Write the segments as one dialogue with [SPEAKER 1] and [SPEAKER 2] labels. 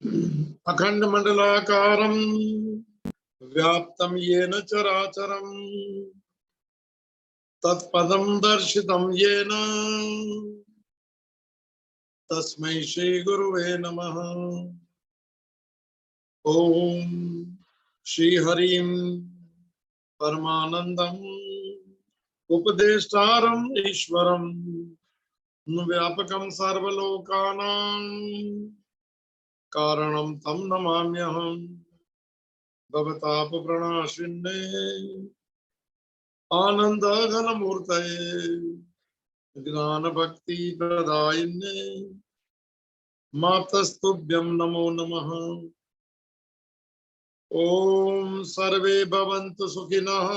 [SPEAKER 1] अखंड मंडलाकारं व्याप्तं येन चराचरं तत्पदं दर्शितं येन तस्मै श्री गुरुवे नमः। ओम श्री हरिं परमानंदं उपदेष्टारं ईश्वरं व्यापकं सर्वलोकानां कारणं तं नमाम्यहम्। भवतापप्रणाशिन्ने आनंद घन मूर्तये ज्ञान भक्ति प्रदायिन्ने मातस्तुभ्यं नमो नमः। ओम सर्वे भवन्तु सुखिनः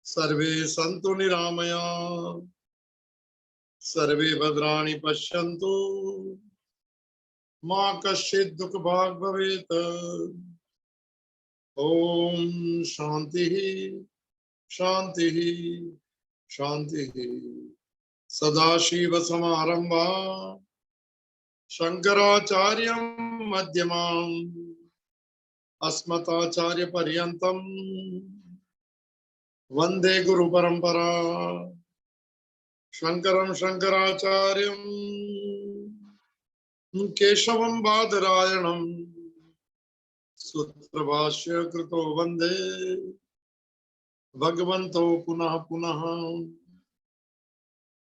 [SPEAKER 1] सर्वे सन्तु निरामयाः सर्वे भद्राणि पश्यन्तु मा कश्चित् दुःखभाग् भवेत्। ओम शांति शांति शांति। सदाशिव समारंभा शंकराचार्य मध्यमाम् अस्मदाचार्य पर्यंतम वंदे गुरु परंपरा। शंकरं शंकराचार्यं केशवं बादरायणं सूत्रभाष्य कृतो वंदे भगवन्तो पुनः पुनः।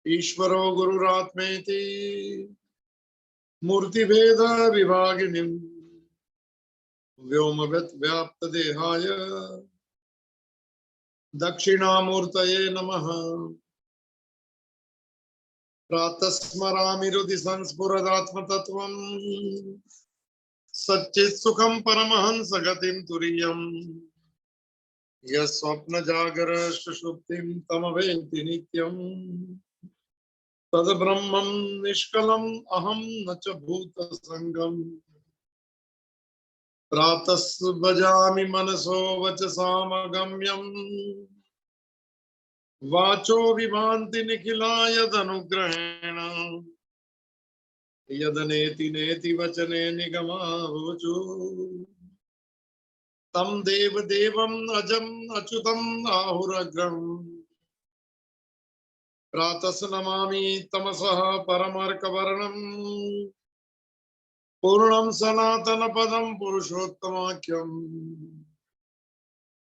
[SPEAKER 1] ईश्वरो गुरुरात्मेति मूर्तिभेद विभागिनीं व्योमवत् व्याप्त देहाय दक्षिणामूर्तये नमः। प्रातः स्मरामि हृदि संस्फुरदात्मतत्त्वं सच्चित् सुखं परमहंस गतिं तुरीयम् यस्वप्न जागर सुषुप्तिं तमवेति नित्यम् तद ब्रह्मं निष्कलम् अहं न च भूत संगम्। प्रातः भजामि मनसो वचसामगम्यम् वाचो विभान्ति निखिला यदनुग्रहेण यदनेति नेति वचने निगमावोचो तं देव देवम् अजम् अच्युतम् आहुरग्रम्। प्रातः नमामि तमसः परमार्कवर्णम् पूर्णं सनातन पदं पुरुषोत्तमाख्यम्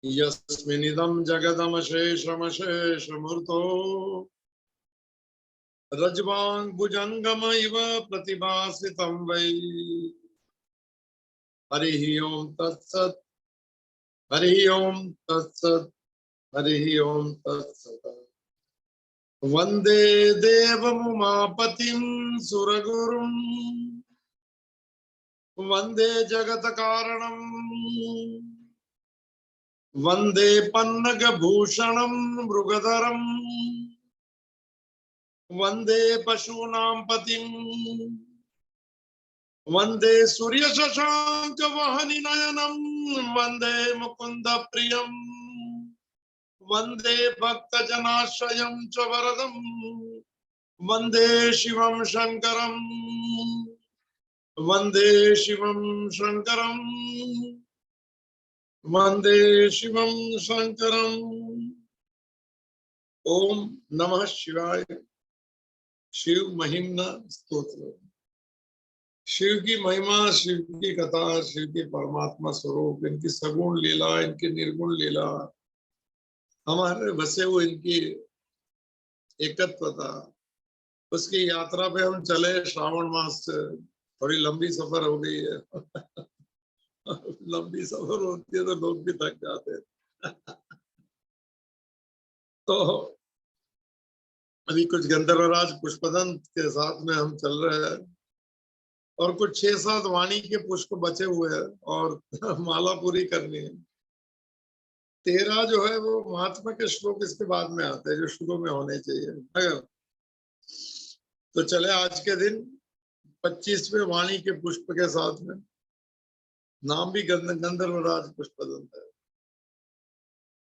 [SPEAKER 1] यस्मिन्निदं जगदमशेषमशेषमूर्तो रज्वाङ् भुजङ्गम इव प्रतिभासितं वै। हरिः ओं तत्सत् हरिः ओं तत्सत् हरिः ओं तत्सत्। वन्दे देवमुमापतिं सुरगुरुं वन्दे जगत्कारणं वन्दे पन्नगभूषणं मृगधरं वन्दे पशूनां पतिं वन्दे सूर्यशशाङ्कवहनिनयनं वन्दे मुकुन्दप्रियं वन्दे भक्तजनाश्रयं च वरदं वन्दे शिवं शङ्करं वन्दे शिवं शङ्करं वन्दे शिवं शङ्करम्। ओम नमः शिवाय। शिव महिम्न स्तोत्र। शिव की महिमा, शिव की कथा, शिव के परमात्मा स्वरूप, इनकी सगुण लीला, इनकी निर्गुण लीला, हमारे बसे हुए इनकी एकत्वता, उसकी यात्रा पे हम चले। श्रावण मास से थोड़ी लंबी सफर हो गई है। लंबी सफर होती है तो लोग भी थक जाते हैं। तो अभी कुछ गंधर्वराज पुष्पदंत के साथ में हम चल रहे हैं और कुछ 6-7 वाणी के पुष्प बचे हुए हैं और माला पूरी करनी है। 13 जो है वो महात्मा के श्लोक इसके बाद में आते हैं जो शुरू में होने चाहिए। अगर तो चले आज के दिन 25वें वाणी के पुष्प के साथ में। नाम भी गंधर्वराज पुष्पदंत है।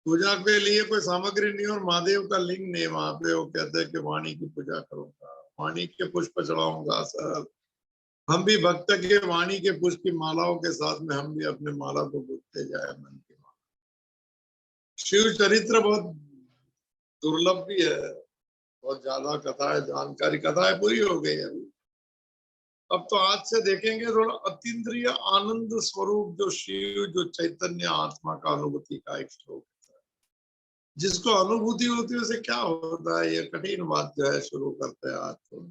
[SPEAKER 1] पूजा के लिए कोई सामग्री नहीं और महादेव का लिंग नहीं वहां पे। वो कहते हैं कि वाणी की पूजा करूंगा, वाणी के पुष्प चढ़ाऊंगा सर, हम भी भक्त के वाणी के पुष्प की मालाओं के साथ में हम भी अपने माला को गुथते जाए मन की माला। शिव चरित्र बहुत दुर्लभ भी है, बहुत ज्यादा कथा है, जानकारी कथाएं पूरी हो गई है अभी। अब तो आज से देखेंगे थोड़ा अतीन्द्रिय आनंद स्वरूप जो शिव, जो चैतन्य आत्मा का अनुभूति का एक श्लोक है। जिसको अनुभूति होती है उसे क्या होता है, ये कठिन बात जो है शुरू करते हैं आज तो।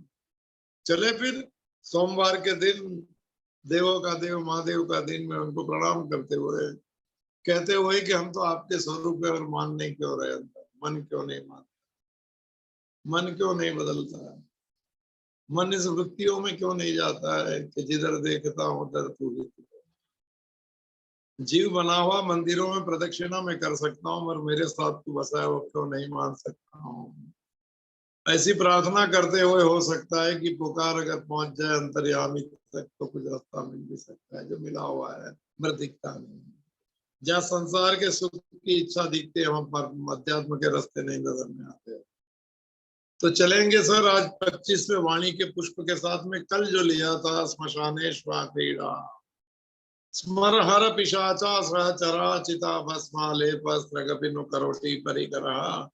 [SPEAKER 1] चले फिर सोमवार के दिन देवों का देव महादेव का दिन में उनको प्रणाम करते हुए कहते हुए कि हम तो आपके स्वरूप में अगर मानने क्यों रहे, मन क्यों नहीं मानता, मन क्यों नहीं बदलता है, मन इस वृत्तियों में क्यों नहीं जाता है कि जिधर देखता हूं उधर तू भी तू। जीव बना हुआ मंदिरों में प्रदक्षिणा में कर सकता हूँ, मगर मेरे साथ तू बसा है वो क्यों नहीं मान सकता हूँ। ऐसी प्रार्थना करते हुए हो सकता है कि पुकार अगर पहुंच जाए अंतर्यामी तक तो कुछ रास्ता मिल भी सकता है, जो मिला हुआ है मगर दिखता नहीं। जहाँ संसार के सुख की इच्छा दिखती है वहां पर अध्यात्म के रास्ते नहीं नजर में आते। तो चलेंगे सर आज 25वें वाणी के पुष्प के साथ में। कल जो लिया था श्मशानेश्वा क्रीड़ा स्मर हर पिशाचा सहचरा चिता भस्मा लेप स्रगपिनु करोटी परिकरः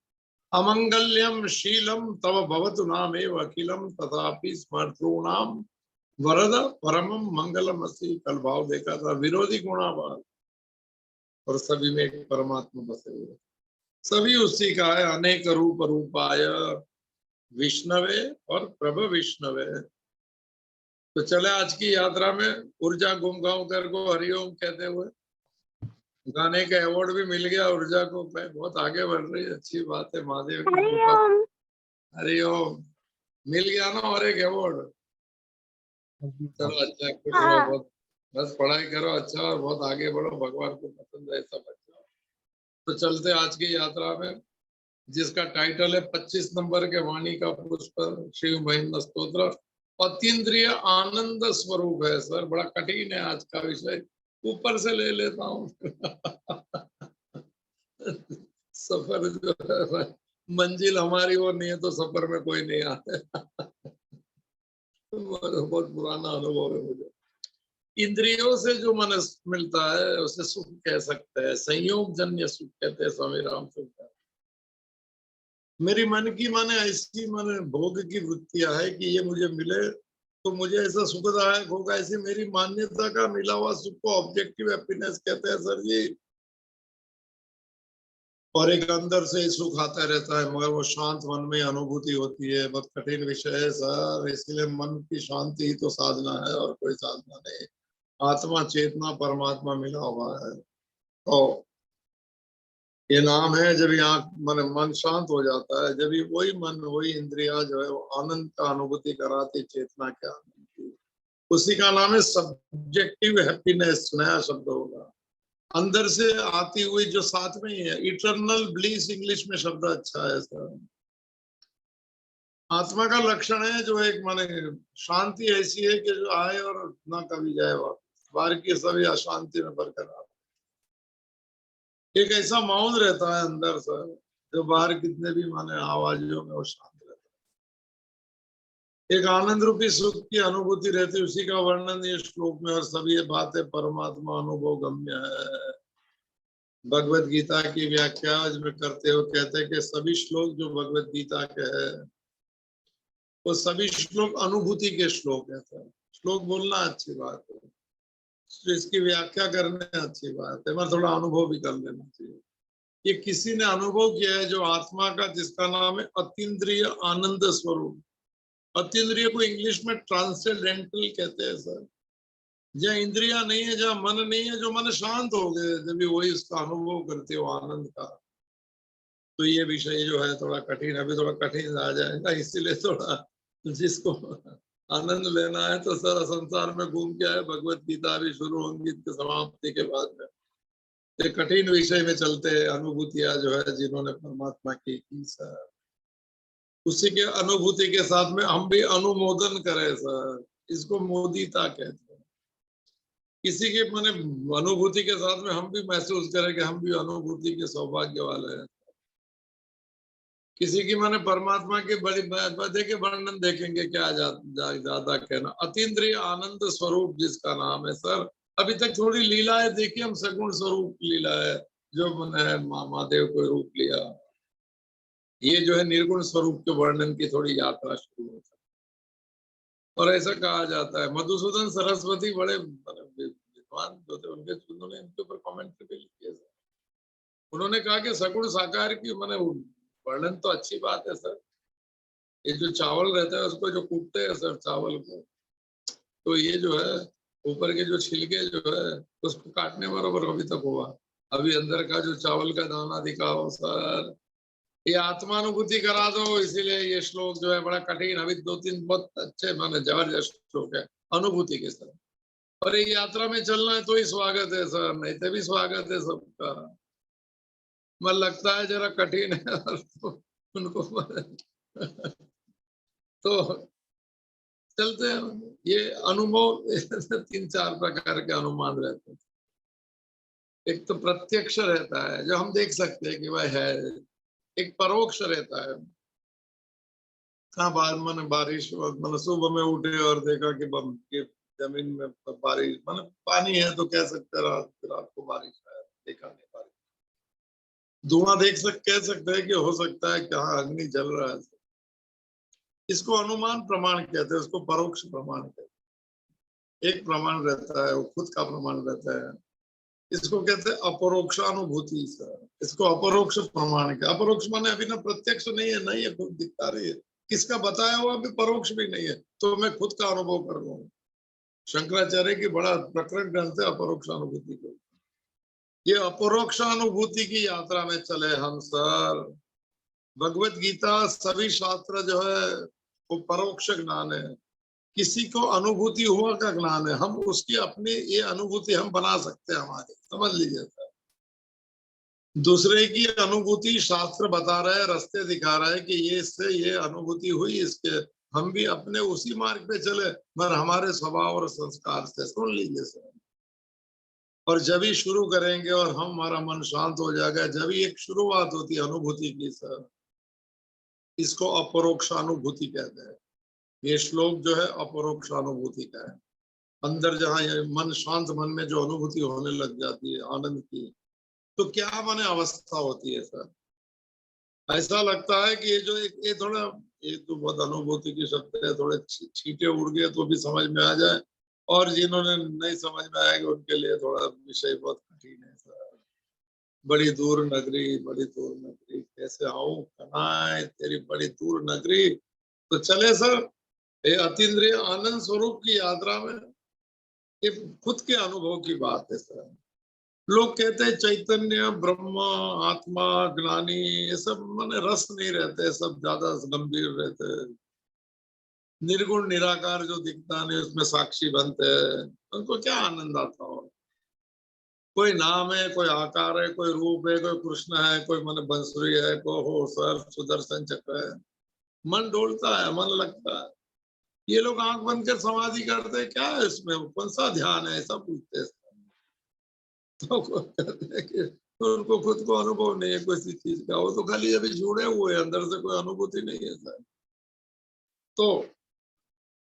[SPEAKER 1] अमंगल्यम शीलम तव भवतु नामेव अखिलम तथापि स्मर्तॄणाम वरद परमम मंगलम अस्ति। कल भाव देखा था विरोधी गुणाभाव और सभी में एक परमात्मा बसे हुए, सभी उसी का है। अनेक रूप रूपाय विष्णवे और प्रभ विष्णवे। तो चले आज की यात्रा में ऊर्जा गुम गाँव कर को हरिओम कहते हुए गाने का अवार्ड भी मिल गया ऊर्जा को, बहुत आगे बढ़ रही है, अच्छी बात है। महादेव की कृपा। हरिओम मिल गया ना और एक अवार्ड। चलो अच्छा, खुश रहो बहुत, बस पढ़ाई करो अच्छा और बहुत आगे बढ़ो, भगवान को पसंद है सब अच्छा। तो चलते आज की यात्रा में जिसका टाइटल है 25 नंबर के वाणी का पुष्प शिव महिमा स्तोत्र। अतीन्द्रिय आनंद स्वरूप है सर, बड़ा कठिन है आज का विषय, ऊपर से ले लेता हूँ। सफर जो है मंजिल हमारी वो नहीं है तो सफर में कोई नहीं आता। बहुत पुराना अनुभव है मुझे। इंद्रियों से जो मन मिलता है उसे सुख कह सकते हैं, संयोग जन्य सुख कहते हैं स्वामी राम सुख। मेरी मन की माने ऐसी माने भोग की वृत्तियां है कि ये मुझे मिले तो मुझे ऐसा सुखदायक होगा, ऐसी मेरी मान्यता का मिला हुआ सुख को ऑब्जेक्टिव हैप्पीनेस कहते हैं सर जी। और एक अंदर से सुख आता रहता है मगर वो शांत मन में अनुभूति होती है। बहुत कठिन विषय है सर, इसलिए मन की शांति ही तो साधना है और कोई साधना नहीं। आत्मा चेतना परमात्मा मिला हुआ है तो ये नाम है। जब यहाँ मन शांत हो जाता है, जब वही मन वही इंद्रिया जो है वो आनंद का अनुभूति कराती, चेतना के आनंद की, उसी का नाम है सब्जेक्टिव हैप्पीनेस। नया शब्द होगा, अंदर से आती हुई जो साथ में ही है। इटर्नल ब्लिस इंग्लिश में शब्द अच्छा है सर। आत्मा का लक्षण है जो एक माने शांति ऐसी है कि जो आए और ना कभी जाए वापस, बाकी सभी अशांति में बरकरार। एक ऐसा मौन रहता है अंदर से जो बाहर कितने भी माने आवाजों में वो शांत रहता है। एक आनंद रूपी सुख की अनुभूति रहती है, उसी का वर्णन ये श्लोक में। और सभी ये बातें परमात्मा अनुभव गम्य है। भगवत गीता की व्याख्या में करते हुए कहते हैं कि सभी श्लोक जो भगवत गीता के है वो सभी श्लोक अनुभूति के श्लोक है। श्लोक बोलना अच्छी बात है, तो इसकी व्याख्या करने अच्छी बात है, मैं थोड़ा अनुभव भी कर लेना चाहिए। ये किसी ने अनुभव किया है जो आत्मा का, जिसका नाम है अतीन्द्रिय आनंद स्वरूप। अतीन्द्रिय को इंग्लिश में ट्रांसेंडेंटल कहते हैं सर। जहाँ इंद्रिया नहीं है, जहाँ मन नहीं है, जो मन शांत हो गए जब वही इसका अनुभव करते हो आनंद का। तो ये विषय जो है थोड़ा कठिन, अभी थोड़ा कठिन आ जाएगा, इसीलिए थोड़ा जिसको आनंद लेना है तो सर संसार में घूम के आए। भगवत गीता अभी शुरू होंगी समाप्ति के बाद में। एक कठिन विषय में चलते हैं, अनुभूतियां जो है जिन्होंने परमात्मा की सर, उसी के अनुभूति के साथ में हम भी अनुमोदन करें सर। इसको मोदिता कहते हैं। किसी के माने अनुभूति के साथ में हम भी महसूस करें कि हम भी अनुभूति के सौभाग्य वाले हैं। किसी की माने परमात्मा के बड़ी देखे वर्णन देखेंगे क्या ज्यादा कहना। अतीन्द्रिय आनंद स्वरूप जिसका नाम है सर। अभी तक थोड़ी लीला है, देखिए हम सगुण स्वरूप लीला है जो मैंने महादेव को रूप लिया। ये जो है निर्गुण स्वरूप के वर्णन की थोड़ी यात्रा शुरू होती है। और ऐसा कहा जाता है मधुसूदन सरस्वती बड़े विद्वान जो थे, उन्होंने इनके ऊपर कमेंट भी लिखे। उन्होंने कहा कि सगुण साकार की माने वर्णन तो अच्छी बात है सर। ये जो चावल रहता है उसको जो कूटते हैं सर चावल को, तो ये जो है ऊपर के जो छिलके जो है उसको काटने बराबर अभी तक हुआ। अभी अंदर का जो चावल का दाना दिखाओ सर, ये आत्मानुभूति करा दो। इसीलिए ये श्लोक जो है बड़ा कठिन, अभी 2-3 बहुत अच्छे माने जबरदस्त श्लोक है अनुभूति के सर। और ये यात्रा में चलना है तो ही स्वागत है सर, नहीं तो भी स्वागत है सबका। मन लगता है जरा कठिन है तो उनको तो चलते हैं। ये अनुभव 3-4 प्रकार के अनुमान रहते हैं। एक तो प्रत्यक्ष रहता है जो हम देख सकते हैं कि वह है। एक परोक्ष रहता है, कहाँ बाद मन बारिश मतलब सुबह में उठे और देखा कि के जमीन में बारिश मतलब पानी है, तो कह सकते रात रात को बारिश है, देखा नहीं बारिश। धुआं कह सकते हैं कि हो सकता है कि हाँ अग्नि जल रहा है। इसको अनुमान प्रमाण कहते हैं, उसको परोक्ष प्रमाण कहते हैं। एक प्रमाण रहता है वो खुद का प्रमाण रहता है, इसको कहते हैं अपरोक्षानुभूति सर। इसको अपरोक्ष प्रमाण के, अपरोक्ष माने अभी ना प्रत्यक्ष नहीं है, नहीं है खुद दिखता रही है, किसका बताया हुआ अभी परोक्ष भी नहीं है, तो मैं खुद का अनुभव कर रहा हूँ। शंकराचार्य की बड़ा प्रकरण ग्रंथ है अपरोक्षानुभूति को। ये अपरोक्षानुभूति की यात्रा में चले हम सर। भगवत गीता सभी शास्त्र जो है वो परोक्ष ज्ञान है। किसी को अनुभूति हुआ का ज्ञान है, हम उसकी अपनी ये अनुभूति हम बना सकते हैं हमारी, समझ लीजिए सर। दूसरे की अनुभूति शास्त्र बता रहा है, रास्ते दिखा रहा है कि ये इससे ये अनुभूति हुई, इसके हम भी अपने उसी मार्ग पे चले, मगर हमारे स्वभाव और संस्कार से। सुन लीजिए सर। और जब ही शुरू करेंगे और हमारा मन शांत हो जाएगा, जब ही एक शुरुआत होती है अनुभूति की सर, इसको अपरोक्षानुभूति कहते हैं। ये श्लोक जो है अपरोक्षानुभूति का है। अंदर जहाँ ये मन शांत, मन में जो अनुभूति होने लग जाती है आनंद की, तो क्या माने अवस्था होती है सर। ऐसा लगता है कि ये जो ये थोड़ा, ये तो बहुत अनुभूति की शब्द है, थोड़े छींटे उड़ गए तो भी समझ में आ जाए, और जिन्होंने नहीं समझ में आएगा उनके लिए थोड़ा विषय बहुत कठिन है सर। बड़ी दूर नगरी, बड़ी दूर नगरी, कैसे आऊं कनाए तेरी बड़ी दूर नगरी। तो चले सर, ये अतीन्द्रिय आनंद स्वरूप की यात्रा में ये खुद के अनुभव की बात है सर। लोग कहते हैं चैतन्य ब्रह्म आत्मा ज्ञानी ये सब माने रस नहीं रहते, सब ज्यादा गंभीर रहते हैं। निर्गुण निराकार जो दिखता नहीं उसमें साक्षी बनते हैं, उनको क्या आनंद आता हो। कोई नाम है, कोई आकार है, कोई रूप है, कोई कृष्ण है, कोई मन बंसुरी है, कोई हो सर सुदर्शन चक्र है। मन डोलता है, मन लगता है। ये लोग आंख बंद कर समाधि करते हैं, क्या है इसमें, कौन सा ध्यान है, ऐसा पूछते हैं। तो कहते हैं कि तो उनको खुद को अनुभव नहीं है किसी चीज का, वो तो खाली अभी जुड़े हुए हैं, अंदर से कोई अनुभूति नहीं है सर। तो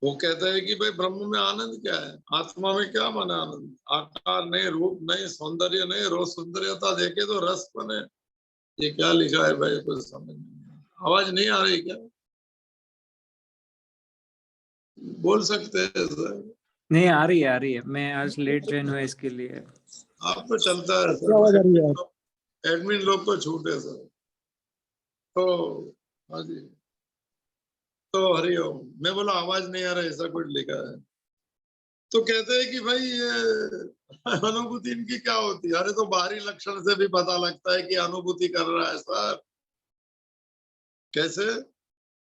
[SPEAKER 1] वो कहता है कि भाई ब्रह्म में आनंद क्या है, आत्मा में क्या माना आनंद, आकार नहीं, रूप नहीं, सौंदर्य नहीं, रोज सौंदर्यता देखे तो रस बने। ये क्या लिखा है भाई, कुछ समझ नहीं। आवाज नहीं आ रही क्या, बोल सकते हैं सर।
[SPEAKER 2] नहीं आ रही है, आ रही है। मैं आज लेट ज्वाइन हुआ इसके लिए।
[SPEAKER 1] आप तो चलता है सर, एडमिन लोग को छूट है सर। तो हाँ जी, तो हरिओम। मैं बोला आवाज नहीं आ रहा, ऐसा कुछ लिखा है। तो कहते हैं कि भाई ये अनुभूति इनकी क्या होती है। अरे तो बाहरी लक्षण से भी पता लगता है कि अनुभूति कर रहा है सर। कैसे,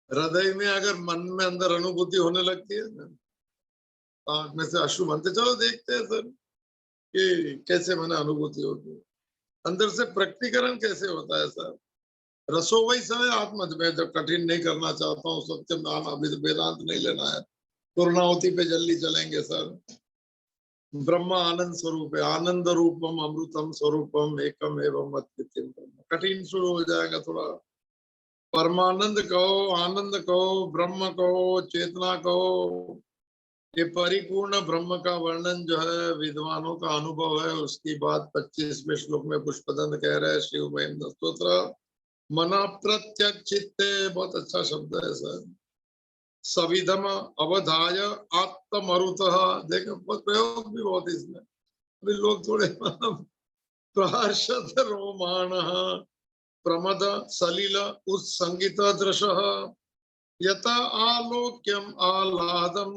[SPEAKER 1] हृदय में अगर मन में अंदर अनुभूति होने लगती है ना, आंख में से अश्रु बनते, चलो देखते हैं सर कि कैसे मैंने अनुभूति होती है, अंदर से प्रकटीकरण कैसे होता है सर। रसो वही समय आत्मा में जब कठिन नहीं करना चाहता हूँ, सत्य नाम अभी वेदांत नहीं लेना है, पूर्णावती पे जल्दी चलेंगे सर। ब्रह्म आनंद स्वरूप है, आनंद रूपम अमृतम स्वरूपम एकम एवं अद्वितीयम ब्रह्म। कठिन शुरू हो जाएगा थोड़ा, परमानंद कहो, आनंद कहो, ब्रह्म कहो, चेतना कहो, ये परिपूर्ण ब्रह्म का वर्णन जो है विद्वानों का अनुभव है। उसकी बात 25वें श्लोक में पुष्पदंत कह रहे हैं शिव महेंद्र स्तोत्र। मना प्रत्यक्षित्ते, बहुत अच्छा शब्द है सर। सविधम अवधाय आत्मरुतः, देखो प्रयोग भी बहुत इसमें। अभी लोग थोड़े प्रार्षद रोमाण प्रमद सलिल उत्संगित दृश यथा आलोक्यम आह्लादम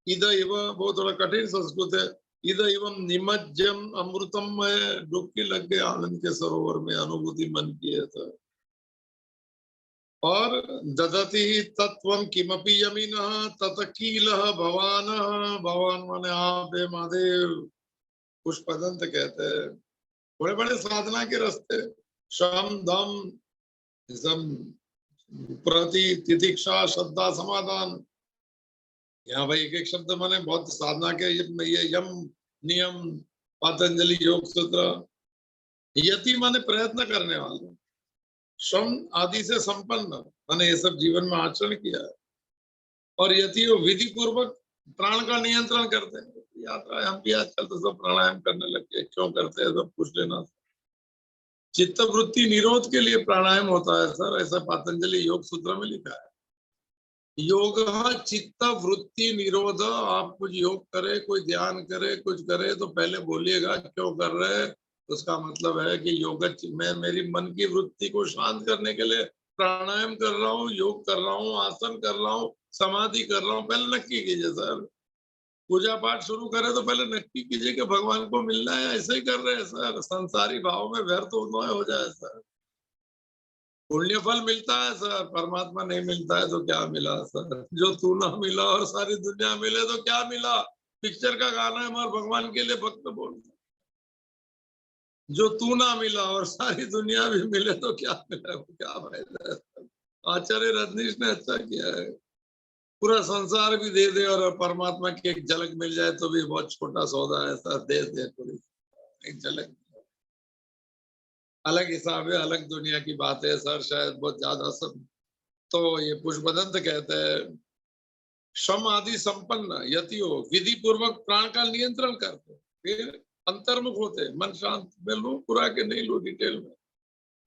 [SPEAKER 1] इदैव, बहुत थोड़ा कठिन संस्कृत है। इदैवम निमज्जम अमृतम में डुबकी लग गए आनंद के सरोवर में, अनुभूति मन की है सर। और ददति तत्वम किमपि यमिनः ततकीलः भवान, भगवान माने आप हे महादेव। पुष्पदंत कहते हैं बड़े बड़े साधना के रास्ते, शम दम प्रति तितिक्षा श्रद्धा समाधान, यहाँ भाई एक एक शब्द माने बहुत साधना के ये यम नियम पतंजलि योग सूत्र। यति माने प्रयत्न करने वाले, श्रम आदि से संपन्न माने ये सब जीवन में आचरण किया है। और यति वो विधि पूर्वक प्राण का नियंत्रण करते हैं। यात्रा हम भी आजकल तो सब प्राणायाम करने लगे, क्यों करते हैं सब पूछ लेना। चित्त वृत्ति निरोध के लिए प्राणायाम होता है सर, ऐसा पतंजलि योग सूत्र में लिखा है। योग चित्त वृत्ति निरोध। आप कुछ योग करे, कोई ध्यान करे, कुछ करे तो पहले बोलिएगा क्यों कर रहे हैं। उसका मतलब है कि योग, मैं मेरी मन की वृत्ति को शांत करने के लिए प्राणायाम कर रहा हूँ, योग कर रहा हूँ, आसन कर रहा हूँ, समाधि कर रहा हूँ। पहले नक्की कीजिए सर। पूजा पाठ शुरू करे तो पहले नक्की कीजिए कि भगवान को मिलना है। ऐसे ही कर रहे हैं सर, संसारी भाव में व्यर्थ हो जाए सर। पुण्य फल मिलता है सर, परमात्मा नहीं मिलता है तो क्या मिला सर। जो तू ना मिला और सारी दुनिया मिले तो क्या मिला। पिक्चर का गाना है हमारे भगवान के लिए भक्त बोलते, जो तू ना मिला और सारी दुनिया भी मिले तो क्या मिला, क्या फायदा है। आचार्य रजनीश ने अच्छा किया है, पूरा संसार भी दे दे और परमात्मा की एक झलक मिल जाए तो भी बहुत छोटा सौदा है सर। दे पूरी एक झलक, अलग हिसाब है, अलग दुनिया की बात है सर, शायद बहुत ज्यादा सब। तो ये पुष्पदंत कहते हैं श्रम आदि संपन्न यतियो विधि पूर्वक प्राण का नियंत्रण करते, फिर अंतर्मुख होते। मन शांत में लू पूरा के नहीं लू डिटेल में।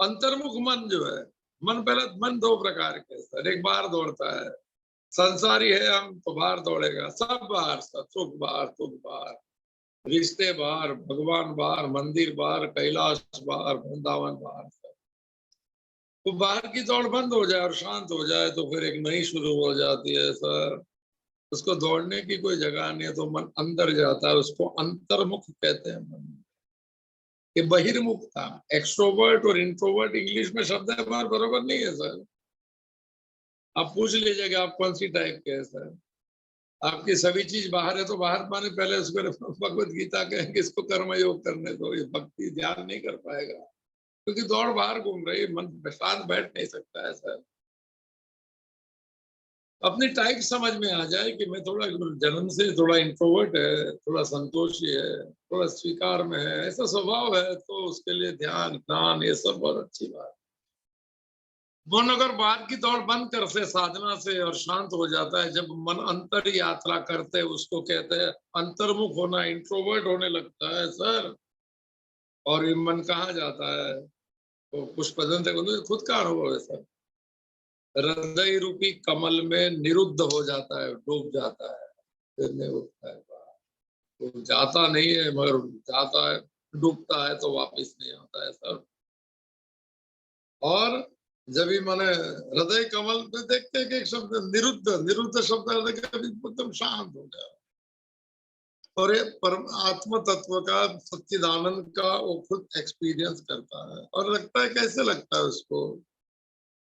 [SPEAKER 1] अंतर्मुख मन जो है, मन पहले मन दो प्रकार के सर। एक बाहर दौड़ता है, संसारी है हम तो बाहर दौड़ेगा, सब बाहर, सब सुख बाहर, दुख बाहर, रिश्ते बाहर, भगवान बाहर, मंदिर बाहर, कैलाश बाहर, वृंदावन बाहर। तो बाहर की दौड़ बंद हो जाए और शांत हो जाए तो फिर एक नई शुरू हो जाती है सर। उसको दौड़ने की कोई जगह नहीं है तो मन अंदर जाता है, उसको अंतर्मुख कहते हैं मन। ये बहिर्मुख था। एक्सट्रोवर्ट और इंट्रोवर्ट इंग्लिश में शब्द है बार बरोबर नहीं है सर। आप पूछ लीजिएगा आप कौन सी टाइप के है सर। आपकी सभी चीज बाहर है तो बाहर माने पहले उसको भगवत गीता कहें कि इसको कर्म योग करने दो, ये भक्ति ध्यान नहीं कर पाएगा क्योंकि दौड़ बाहर घूम रही है, मन शांत बैठ नहीं सकता है सर। अपनी टाइप समझ में आ जाए कि मैं थोड़ा जन्म से थोड़ा इंट्रोवर्ट है, थोड़ा संतोषी है, थोड़ा स्वीकार में है, ऐसा स्वभाव है, तो उसके लिए ध्यान ज्ञान ये सब बहुत अच्छी बात। मन अगर बाहर की दौड़ बंद कर से साधना से और शांत हो जाता है, जब मन अंतर यात्रा करते उसको कहते हैं अंतर्मुख होना, इंट्रोवर्ट होने लगता है सर। और ये मन कहाँ जाता है तो पुष्पदंत खुद का अनुभव है सर। हृदय रूपी कमल में निरुद्ध हो जाता है, डूब जाता है, फिर नहीं उठता है। तो जाता नहीं है मगर जाता है, डूबता है तो वापस नहीं आता है सर। और जब भी मैंने हृदय कमल पे देखते हैं कि एक शब्द निरुद्ध, निरुद्ध शब्द एकदम शांत हो गया और ये परम आत्म तत्व का सच्चिदानंद का वो खुद एक्सपीरियंस करता है और लगता है कैसे लगता है उसको।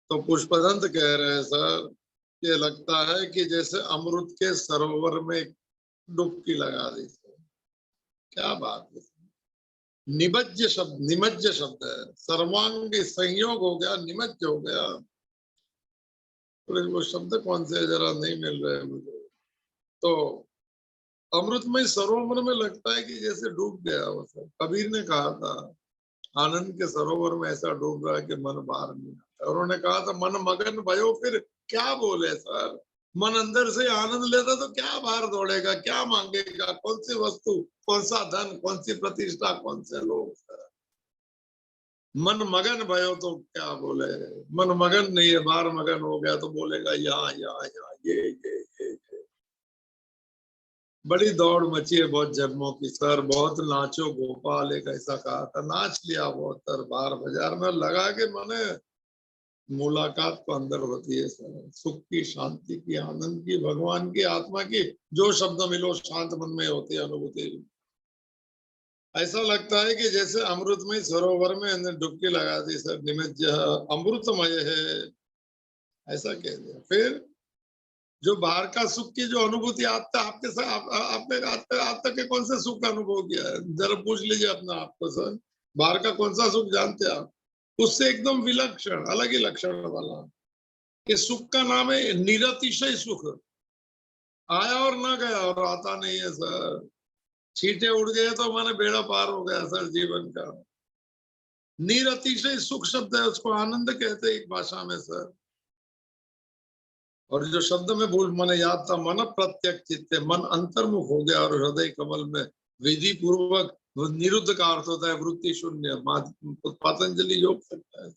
[SPEAKER 1] तो पुष्पदंत कह रहे हैं सर, ये लगता है कि जैसे अमृत के सरोवर में डुबकी लगा दी। क्या बात है। निमज्ज शब्द, निमज्ज शब्द है, सर्वांग संयोग हो गया, निमज्ज हो गया। वो शब्द कौन से जरा नहीं मिल रहे मुझे। तो अमृतमय सरोवर में लगता है कि जैसे डूब गया वो सब। कबीर ने कहा था आनंद के सरोवर में ऐसा डूब रहा है कि मन बाहर नहीं आता। और उन्होंने कहा था मन मगन भयो, फिर क्या बोले सर, मन अंदर से आनंद लेता तो क्या बाहर दौड़ेगा, क्या मांगेगा, कौन सी वस्तु, कौन सा धन, कौन सी प्रतिष्ठा, कौन से लोग। मन मगन भयो तो क्या बोले, मन मगन नहीं है, बाहर मगन हो गया तो बोलेगा यहाँ यहाँ यहाँ ये। बड़ी दौड़ मची है बहुत जन्मों की सर, बहुत नाचो गोपाल, एक ऐसा कहा था, नाच लिया बहुत सर, बाहर बाजार में लगा के मने मुलाकात तो अंदर होती है सर, सुख की, शांति की, आनंद की, भगवान की, आत्मा की, जो शब्द मिलो शांत मन में होती है अनुभूति। ऐसा लगता है कि जैसे अमृतमय सरोवर में हमने डुबकी लगा दी सर, निमज्ज अमृतमय है, ऐसा कह दिया। फिर जो बाहर का सुख की जो अनुभूति आता आपके साथ आपने आज तक के कौन से सुख का अनुभव किया है, जरा पूछ लीजिए अपना आपको सर, बाहर का कौन सा सुख जानते हैं आप, उससे एकदम विलक्षण अलग ही लक्षण वाला। कि सुख का नाम है निरतिशय सुख, आया और ना गया और आता नहीं है सर, छींटे उड़ गए तो माने बेड़ा पार हो गया सर जीवन का। निरतिशय सुख शब्द है, उसको आनंद कहते हैं एक भाषा में सर। और जो शब्द में भूल मैंने याद था, मन प्रत्यक्ष चित्ते, मन अंतर्मुख हो गया और हृदय कमल में विधि पूर्वक, निरुद्ध का अर्थ होता है वृत्ति शून्य, पतंजलि योग सकता है।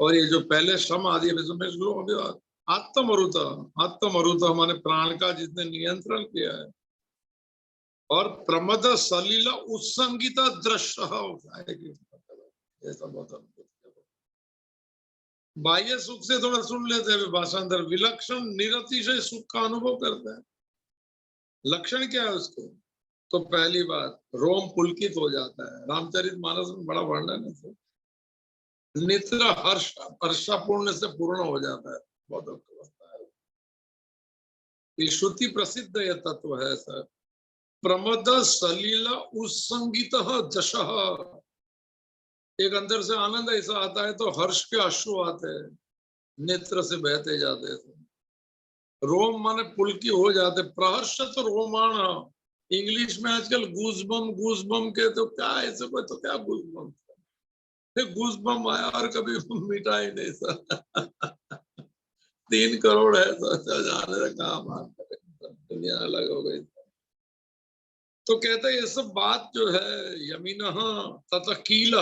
[SPEAKER 1] और ये जो पहले श्रम आदि आत्मरुत, आत्मरुत हमारे प्राण का जिसने नियंत्रण किया है, और प्रमद सलीला उत्संगिता दृश्य ऐसा बहुत अद्भुत। बाह्य सुख से थोड़ा सुन लेते हैं भाषांतर, विलक्षण निरतिशय सुख का अनुभव करते हैं। लक्षण क्या है उसके, तो पहली बात रोम पुलकित हो जाता है, रामचरितमानस में बड़ा वर्णन है, नेत्र हर्ष हर्षपूर्ण से पूर्ण हो जाता है, बहुत अवस्था है। ये श्रुति प्रसिद्ध यह तत्व है सर। प्रमद सलीला उत्संगित जश, एक अंदर से आनंद ऐसा आता है तो हर्ष के अश्रु आते हैं, नेत्र से बहते जाते थे, रोम माने पुलकी हो जाते, प्रहर्ष तो रोमाण, इंग्लिश में आजकल गूजबम के तो क्या ऐसे कोई तो क्या गूजबम, गूजबम आया और कभी मिटा ही नहीं सर। 3 करोड़ है सर, जाने कहा बात करें, दुनिया अलग हो गई। तो कहते ये सब बात जो है यमीन तथा कील,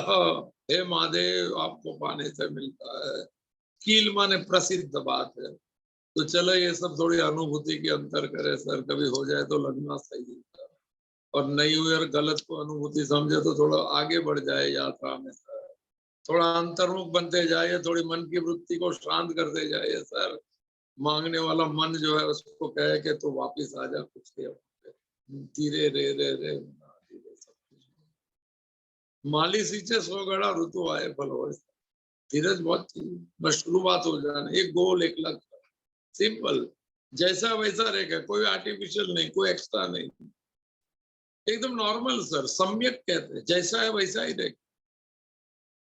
[SPEAKER 1] हे महादेव आपको पाने से मिलता है, कील माने प्रसिद्ध बात है। तो चलो ये सब थोड़ी अनुभूति की अंतर करे सर, कभी हो जाए तो लगना सही है, और नहीं हुई और गलत को अनुभूति समझे तो थोड़ा आगे बढ़ जाए यात्रा में सर, थोड़ा अंतर्मुख बनते जाए, थोड़ी मन की वृत्ति को शांत करते जाए सर। मांगने वाला मन जो है उसको कहे कि तो वापिस आ जा, कुछ धीरे रे रे रे सब कुछ। माली सींचे 100 गड़ा ऋतु आए फल हो, धीरज बहुत चाहिए, शुरुआत हो जाना, एक गोल एक लक्ष्य, सिंपल, जैसा वैसा रहेगा, कोई आर्टिफिशियल नहीं, कोई एक्स्ट्रा नहीं, एकदम नॉर्मल सर, सम्यक कहते हैं, जैसा है वैसा ही रहेगा।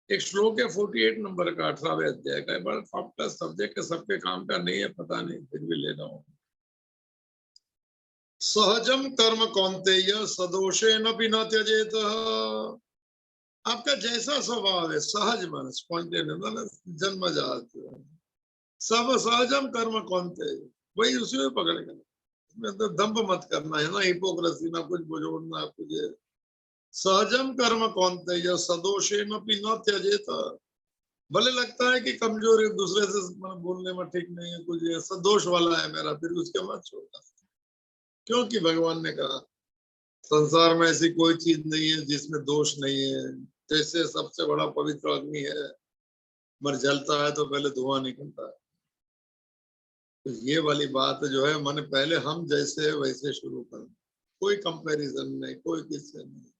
[SPEAKER 1] एक श्लोक है 48 नंबर का 18वें अध्याय का, बड़ा टॉप क्लास सब्जेक्ट है, सबके काम का नहीं है पता नहीं, फिर भी ले रहा हूँ। सहजम कर्म कौन्तेय सदोषेण न त्यजेत, आपका जैसा स्वभाव है, सहज मन स्पॉन्टेनियस जन्मजात, सब सहजम कर्म कौन्तेय, वही उसी में पकड़ेगा, इसमें तो दंभ मत करना है ना, हिपोक्रेसी ना कुछ बुझोड़ना कुछ। सहजम कर्म कौन्तेय सदोषेण न त्यजेत, भले लगता है कि कमजोर है, दूसरे से बोलने में ठीक नहीं है, कुछ सदोष वाला है मेरा, फिर उसके मत छोड़ना, क्योंकि भगवान ने कहा संसार में ऐसी कोई चीज नहीं है जिसमें दोष नहीं है। जैसे सबसे बड़ा पवित्र अग्नि है, मर जलता है तो पहले धुआं निकलता है, तो ये वाली बात जो है मन पहले हम जैसे वैसे शुरू करें, कोई कंपैरिजन नहीं, कोई किससे नहीं,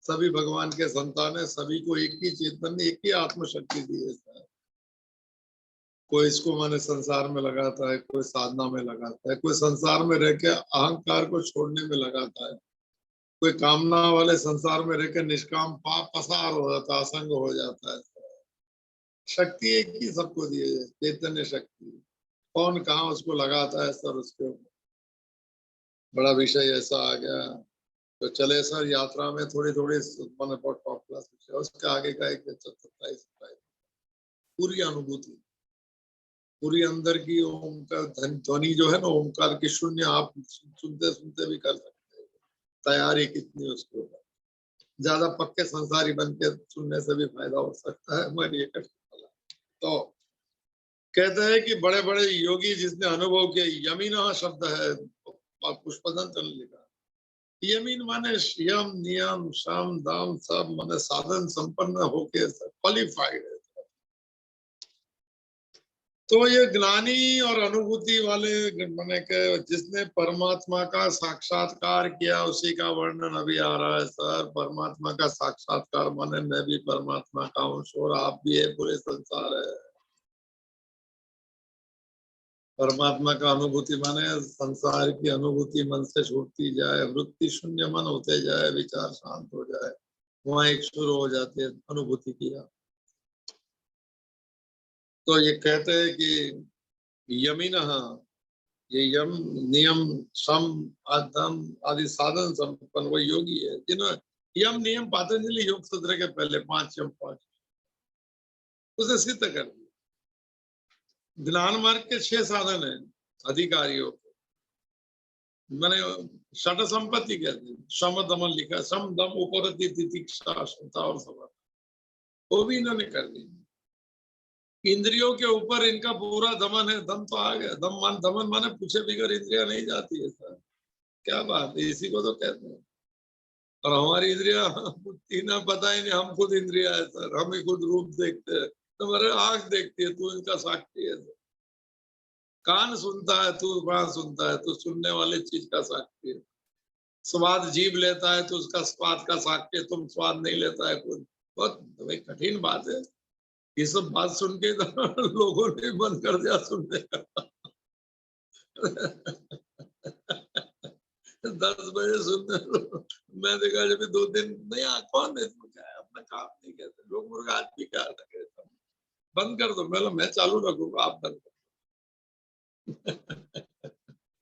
[SPEAKER 1] सभी भगवान के संतान है, सभी को एक ही चेतन, एक ही आत्मशक्ति दी है। कोई इसको माने संसार में लगाता है, कोई साधना में लगाता है, कोई संसार में रह के अहंकार को छोड़ने में लगाता है, कोई कामना वाले संसार में रहकर निष्काम पाप पसार हो जाता है, असंग हो जाता है। शक्ति एक ही सबको दी है, चैतन्य शक्ति, कौन कहाँ उसको लगाता है सर, उसके बड़ा विषय ऐसा आ गया। तो चले सर यात्रा में थोड़ी थोड़ी मैंने टॉप क्लास उसके आगे का एक 27 पूरी अनुभूति, पूरी अंदर की ओम का ध्वनि जो है ना, ओमकार की शून्य, आप सुनते सुनते भी कर सकते हैं। तैयारी कितनी उसको, ज्यादा पक्के संसारी बन के सुनने से भी फायदा हो सकता है। मैं ये तो कहते हैं कि बड़े बड़े योगी जिसने अनुभव किया, यमीना शब्द है पुष्पदंत ने लिखा। यमीन माने यम नियम शाम दाम सब माने साधन संपन्न होके क्वालिफाइड है। तो ये ज्ञानी और अनुभूति वाले माने के जिसने परमात्मा का साक्षात्कार किया, उसी का वर्णन अभी आ रहा है सर। परमात्मा का साक्षात्कार माने मैं भी परमात्मा का अंश और आप भी है, पूरे संसार है। परमात्मा का अनुभूति माने संसार की अनुभूति मन से छूटती जाए, वृत्ति शून्य मन होते जाए, विचार शांत हो जाए, वहां एक शुरू हो जाती है अनुभूति किया। तो ये कहते हैं कि यमिनः, ये यम नियम सम आदम आदि साधन संपन्न वो योगी है जिन्होंने यम नियम पातंजलि योग सूत्र के पहले 5 यम 5 उसे सिद्ध कर दिया। ज्ञान मार्ग के 6 साधन है अधिकारियों के, मैंने षट संपत्ति कहते हैं। शम दमन लिखा, सम दम उपरति तितिक्षा क्षमता और सबर, वो भी इन्होंने कर दी। इंद्रियों के ऊपर इनका पूरा दमन है। दम तो आ गया, दमन माने पूछे बिगर इंद्रिया नहीं जाती है सर। क्या बात है, इसी को तो कहते हैं। और हमारी इंद्रिया तीना पता ही नहीं, हम खुद इंद्रिया है सर। हम ही खुद रूप देखते हैं, तुम्हारे आंख देखती है, तू इनका साक्षी है सर। कान सुनता है, तू कान सुनता है, तू सुनने वाली चीज का साक्षी है। स्वाद जीभ लेता है, तो उसका स्वाद का साक्षी है, तुम स्वाद नहीं लेता है खुद। बहुत भाई कठिन बात है। ये सब बात सुन के तो लोगों ने बंद कर दिया सुनने का। 10 बजे सुनने मैं देखा जब 2 दिन नहीं कौन है, अपना काम नहीं कहते लोग, मुर्गा आज भी क्या लगे बंद कर दो। मैं चालू रखूंगा, आप बंद कर।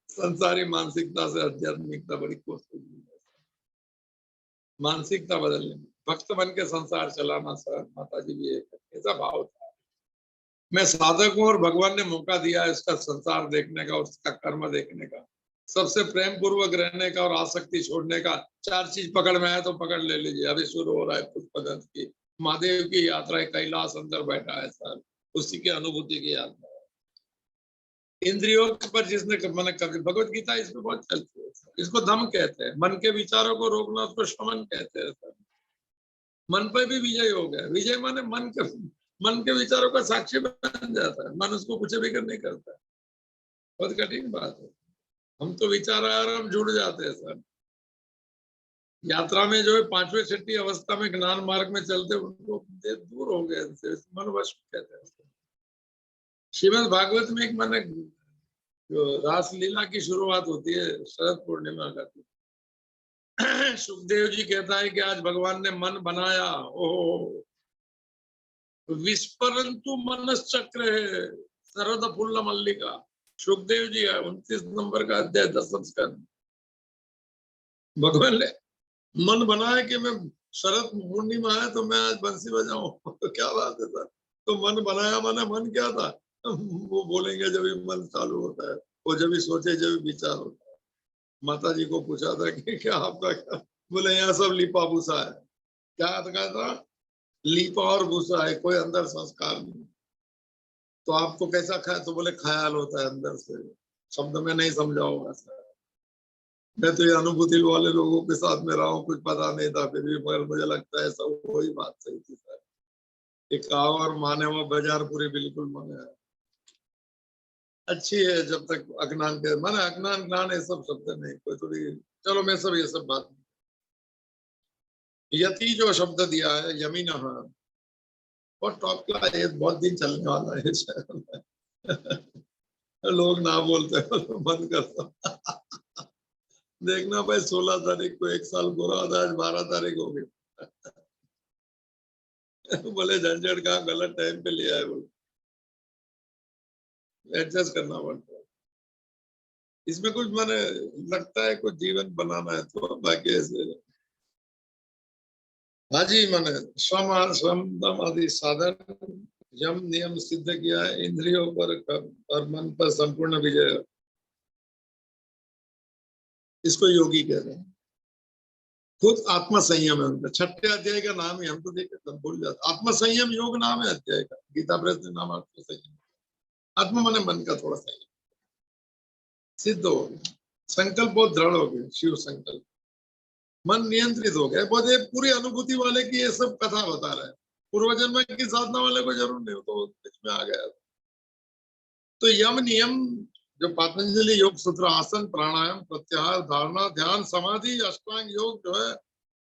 [SPEAKER 1] संसारी मानसिकता से आध्यात्मिकता बड़ी कोशिश, मानसिकता बदलने में भक्त बन के संसार चलाना सर। माता जी भी एक ऐसा भाव था। मैं साधक हूँ और भगवान ने मौका दिया है इसका संसार देखने का और उसका कर्म देखने का, सबसे प्रेम पूर्वक रहने का और आसक्ति छोड़ने का। 4 चीज पकड़ में आए तो पकड़ ले लीजिए। अभी शुरू हो रहा है पुष्पदंत की, महादेव की यात्रा है, कैलाश अंदर बैठा है सर, उसी की अनुभूति की यात्रा है। इंद्रियों पर जिसने मैंने कभी, भगवत गीता इसमें बहुत चलती है, इसको दम कहते हैं। मन के विचारों को रोकना उसको शमन कहते हैं सर। मन पर भी विजय हो गया। विजय माने मन के विचारों का साक्षी बन जाता है, मन उसको कुछ भी नहीं करता है। बहुत कठिन बात है। हम तो विचार और हम जुड़ जाते हैं सर। यात्रा में जो है 5वें 6ठी अवस्था में ज्ञान मार्ग में चलते उनको दूर हो गए, मन वश कहते हैं। श्रीमद् भागवत में एक मैंने जो रासलीला की शुरुआत होती है शरद पूर्णिमा का, सुखदेव जी कहता है कि आज भगवान ने मन बनाया, ओहो विस्फरंतु मनश्चक्र है शरद फुल्ल मल्लिका। सुखदेव जी है 29 नंबर का अध्याय 10th स्कंद। भगवान ने मन बनाया कि मैं शरद पूर्णिमा है तो मैं आज बंसी बजाऊं। तो क्या बात है सर। तो मन बनाया माना मन क्या था, वो बोलेंगे जब मन चालू होता है, वो जब भी सोचे जब भी विचार होता है। माता जी को पूछा था कि क्या आपका क्या, बोले यहाँ सब लिपा भूसा है। क्या था, लिपा और भूसा है, कोई अंदर संस्कार नहीं। तो आपको कैसा खाया, तो बोले ख्याल होता है अंदर से, शब्द में नहीं समझाऊंगा सर। मैं तो ये अनुभूति वाले लोगों के साथ में रहा हूँ, कुछ पता नहीं था फिर भी, मगर मुझे लगता है सब वही बात सही थी सर। एक और माने वो बाजार पूरी बिल्कुल माने अच्छी है जब तक अज्ञान के माने अज्ञान ज्ञान ये सब शब्द नहीं कोई थोड़ी। चलो मैं सब ये सब बात, यति जो शब्द दिया है यमीन, और टॉप का ये बहुत दिन चलने वाला है। लोग ना बोलते बंद करता। देखना भाई 16 तारीख को 1 साल पूरा होता है, आज 12 तारीख हो गई। बोले झंझट का गलत टाइम पे लिया है, बोले एडजस्ट करना पड़ता है। इसमें कुछ मैंने लगता है कुछ जीवन बनाना है तो बाकी ऐसे। हाँ जी, मैंने श्रम दम आदि साधन यम नियम सिद्ध किया है, इंद्रियों पर और मन पर संपूर्ण विजय, इसको योगी कह रहे हैं। खुद आत्म संयम है उनका, 6ठे अध्याय का नाम ही हम तो देखे हम भूल जाते। आत्म संयम योग नाम है अध्याय का, गीता प्रेस ने नाम आत्म संयम। आत्म माने मन का थोड़ा संयम सिद्ध हो गया, संकल्प बहुत दृढ़ हो गया, शिव संकल्प, मन नियंत्रित हो गया। बहुत ये पूरी अनुभूति वाले की ये सब कथा बता रहे हैं, पूर्वजन्म की साधना वाले को जरूर नहीं हो तो बीच में आ गया। तो यम नियम जो पतंजलि योग सूत्र, आसन प्राणायाम प्रत्याहार धारणा ध्यान समाधि अष्टांग योग जो है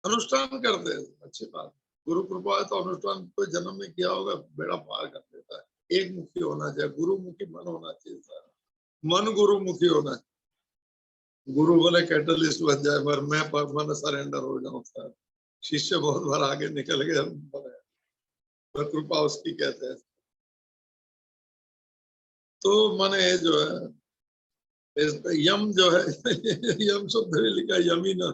[SPEAKER 1] अनुष्ठान करते हैं, अच्छी बात। गुरु कृपा है तो अनुष्ठान कोई जन्म में किया होगा, बेड़ा पार कर देता है। एक मुखी होना चाहिए, गुरुमुखी मन होना चाहिए, मन गुरुमुखी होना चाहिए। गुरु बोले कैटलिस्ट बन जाए पर मैं पर मन सरेंडर हो जाऊं सर। शिष्य बहुत बार आगे निकल गया, कृपा उसकी कहते हैं। तो माने जो है यम जो है यम शब्द भी लिखा यमी ना।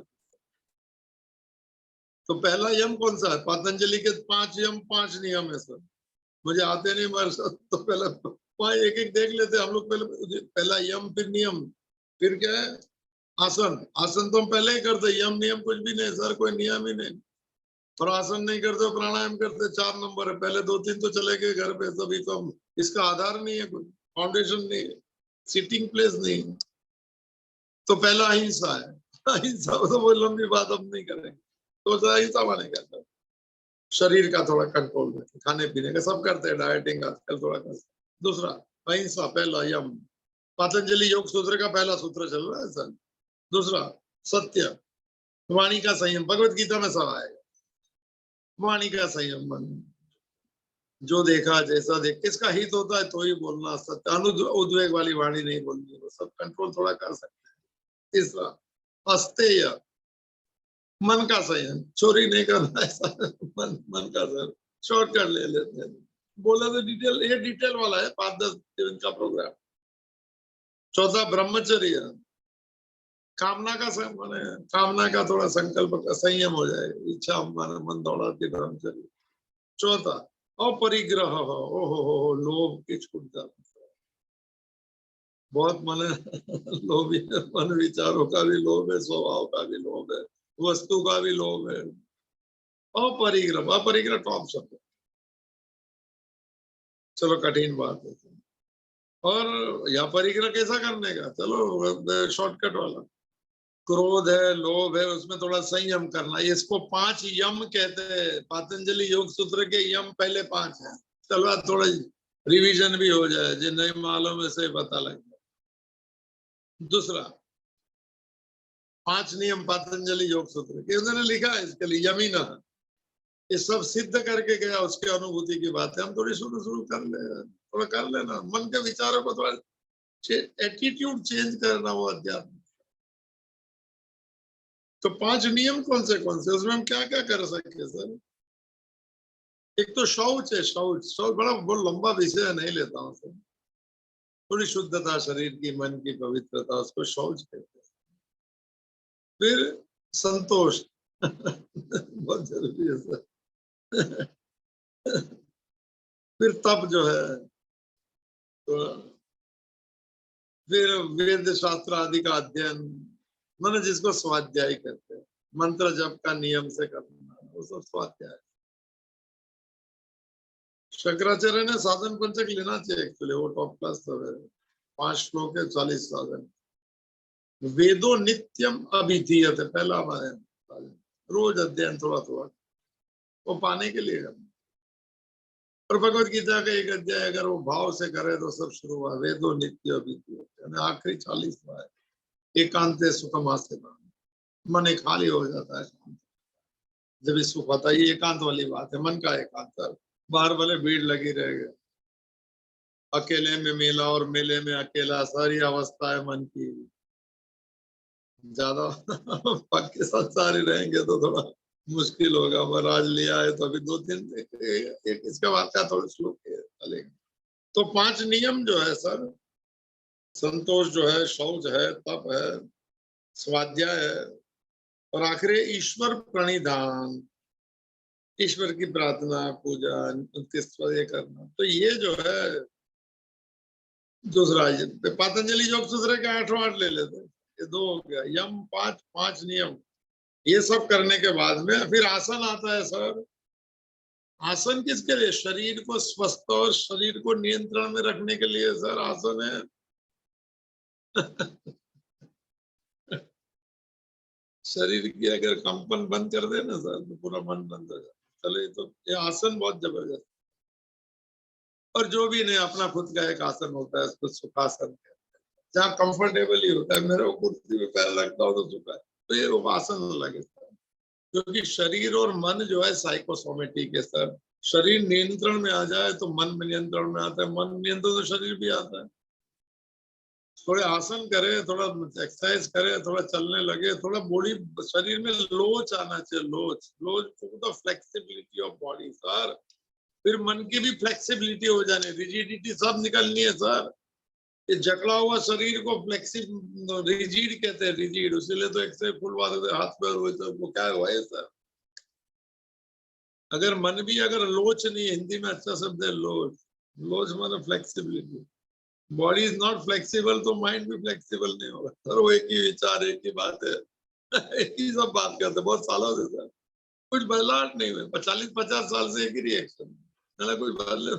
[SPEAKER 1] तो पहला यम कौन सा है? पतंजलि के 5 यम 5 नियम है सर, मुझे आते नहीं मगर तो पहले एक एक देख लेते हम लोग। पहला यम, फिर नियम, फिर क्या है आसन। आसन तो हम पहले ही करते, यम नियम कुछ भी नहीं सर, कोई नियम ही नहीं। और आसन नहीं करते, प्राणायाम करते, 4 नंबर है। पहले 2-3 तो चले गए घर पे, तभी तो हम, इसका आधार नहीं है, कोई फाउंडेशन नहीं है, सिटिंग प्लेस नहीं है। तो पहला अहिंसा है, अहिंसा तो वो लंबी बात हम नहीं करेंगे, तो अहिंसा मानेगा। शरीर का थोड़ा कंट्रोल रखें, खाने पीने का सब करते हैं, डाइटिंग आजकल थोड़ा करते। दूसरा अहिंसा, पहला यम, पतंजलि योग सूत्र का पहला सूत्र चल रहा है सर। दूसरा सत्य, वाणी का संयम, भगवत गीता में सब आएगा। वाणी का संयम, मन जो देखा जैसा देख, किसका हित होता है तो ही बोलना, सत्य उद्वेग वाली वाणी नहीं बोलनी, वो सब कंट्रोल थोड़ा कर सकते हैं। तीसरा अस्तेय, मन का संयम, चोरी नहीं करना ऐसा, मन का संयम, शॉर्टकट ले लेते हैं। बोला तो डिटेल, ये डिटेल वाला है 5-10 दिन का प्रोग्राम। चौथा ब्रह्मचर्य, कामना का माने कामना का थोड़ा संकल्प का संयम हो जाए, इच्छा मन दौड़ाती ब्रह्मचर्य। चौथा अपरिग्रह, हो लोभ की छूट जाता, बहुत मन लोभी है, मन विचारों का भी लोभ है, स्वभाव का भी लोभ है, वस्तु का भी लोभ है। अपरिग्रह, अपरिग्रह टॉप शब्द, चलो कठिन बात है। और या परिग्रह कैसा करने का, चलो शॉर्टकट वाला, क्रोध है, लोभ है, उसमें थोड़ा संयम करना, इसको 5 यम कहते हैं। पतंजलि योग सूत्र के यम पहले 5 हैं। चलो थोड़ा रिवीजन भी हो जाए, जो नहीं मालूम है से पता लग जाए। दूसरा 5 नियम पतंजलि योग सूत्र के उन्होंने लिखा है, इसके लिए यमीना, ये सब सिद्ध करके गया, उसके अनुभूति की बात है। हम थोड़ी शुरू कर ले, थोड़ा कर लेना, मन के विचारों को थोड़ा एटीट्यूड चेंज करना, वो अध्यात्म। तो 5 नियम कौन से उसमें हम क्या क्या कर सकते सर? एक तो शौच है, शौच बड़ा बहुत लंबा विषय है, नहीं लेता हूँ सर। थोड़ी शुद्धता शरीर की, मन की पवित्रता, उसको शौच कहते हैं। फिर संतोष बहुत जरूरी है सर। फिर तप जो है, तो फिर वेद शास्त्र आदि का अध्ययन, माने जिसको स्वाध्याय कहते हैं, मंत्र जप का नियम से करना, वो सब स्वाध्याय। शंकराचार्य ने साधन पंचक लेना चाहिए एक्चुअली, वो टॉप क्लास सब है। 5 श्लोक है, 40 साधन। वेदो नित्यम अभिधीयते, पहला हमारे रोज अध्ययन थोड़ा थोड़ा, वो पाने के लिए करना। और भगवत गीता का एक अध्याय अगर वो भाव से करे तो सब शुरू हुआ, वेदो नित्य अभिधीयते, आखिरी 40 है, एकांत सुखम आस्ते, मन खाली हो जाता है जब इस सुख होता है। ये एकांत वाली बात है, मन का एकांत। बाहर भले भीड़ लगी रह गए, अकेले में मेला और मेले में अकेला, सारी अवस्था है मन की। ज्यादा पक्के संसारी रहेंगे तो थोड़ा मुश्किल होगा। महाराज लिया है तो अभी 2-3 एक इसके बाद का थोड़ा श्लोक चलेगा। तो 5 नियम जो है सर, संतोष जो है, शौच है, तप है, स्वाध्याय है, और आखिर ईश्वर प्रणिधान, ईश्वर की प्रार्थना, पूजा, उनके स्तुति करना। तो ये जो है दूसरा, पतंजलि योग सूत्र के 8 ले लेते हैं, ये 2 हो गया। यम 5 नियम, ये सब करने के बाद में फिर आसन आता है सर। आसन किसके लिए? शरीर को स्वस्थ और शरीर को नियंत्रण में रखने के लिए सर आसन है। शरीर की अगर कंपन बंद कर दे ना सर, तो पूरा मन बंद हो जाए। चले, तो ये आसन बहुत जबरदस्त। और जो भी नहीं, अपना खुद का एक आसन होता है, उसको सुखासन कहते हैं, जहाँ कंफर्टेबल ही होता है। मेरे को कुर्सी पे पैर लगता हो तो सुखा है, तो ये वो आसन लगे सर। क्योंकि शरीर और मन जो है साइकोसोमेटिक है सर। शरीर नियंत्रण में आ जाए तो मन में नियंत्रण में आता है, मन नियंत्रण तो शरीर भी आता है। थोड़े आसन करे, थोड़ा एक्सरसाइज करे, थोड़ा चलने लगे, थोड़ा बॉडी, शरीर में लोच आना चाहिए। लोच, लोच फ्लेक्सिबिलिटी ऑफ बॉडी सर। फिर मन की भी फ्लेक्सिबिलिटी हो जानी, रिजिडिटी सब निकलनी है सर। ये जकड़ा हुआ शरीर को फ्लेक्सिब, रिजिड कहते हैं, रिजिड। इसीलिए तो एक्सरसाइज फुल बात होते, हाथ पैर हुए तो वो क्या हुआ है सर। अगर मन भी अगर लोच नहीं, हिंदी में अच्छा शब्द है लोच। लोच माने flexibility. Body is not flexible तो माइंड भी फ्लेक्सिबल नहीं होगा सर। वो एक ही विचार, एक ही बात है। एक ही सब बात करते बहुत सालों से सर, कुछ बदलाव नहीं हुए। 40-50 साल से एक ही रिएक्शन, कुछ बदले,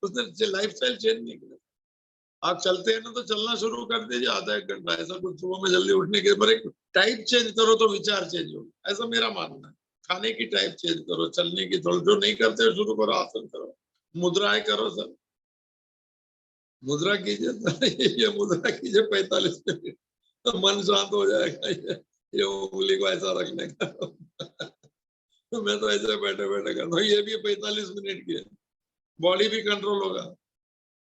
[SPEAKER 1] उसने लाइफ स्टाइल चेंज नहीं किया। आप चलते हैं ना, तो चलना शुरू कर दीजिए आधा 1 घंटा, ऐसा कुछ सुबह में जल्दी उठने के पर एक टाइप चेंज करो तो विचार चेंज होगा, ऐसा मेरा मानना है। खाने की टाइप चेंज करो, चलने की थोड़ा, जो नहीं करते शुरू करो, आसन करो, मुद्राएं करो सर। मुद्रा कीजिए, ये मुद्रा कीजिए 45 मिनट, तो मन शांत हो जाएगा। ये उंगली को ऐसा रखने का। तो मैं तो ऐसे बैठे बैठे करता हूँ, ये भी 45 मिनट की है। बॉडी भी कंट्रोल होगा,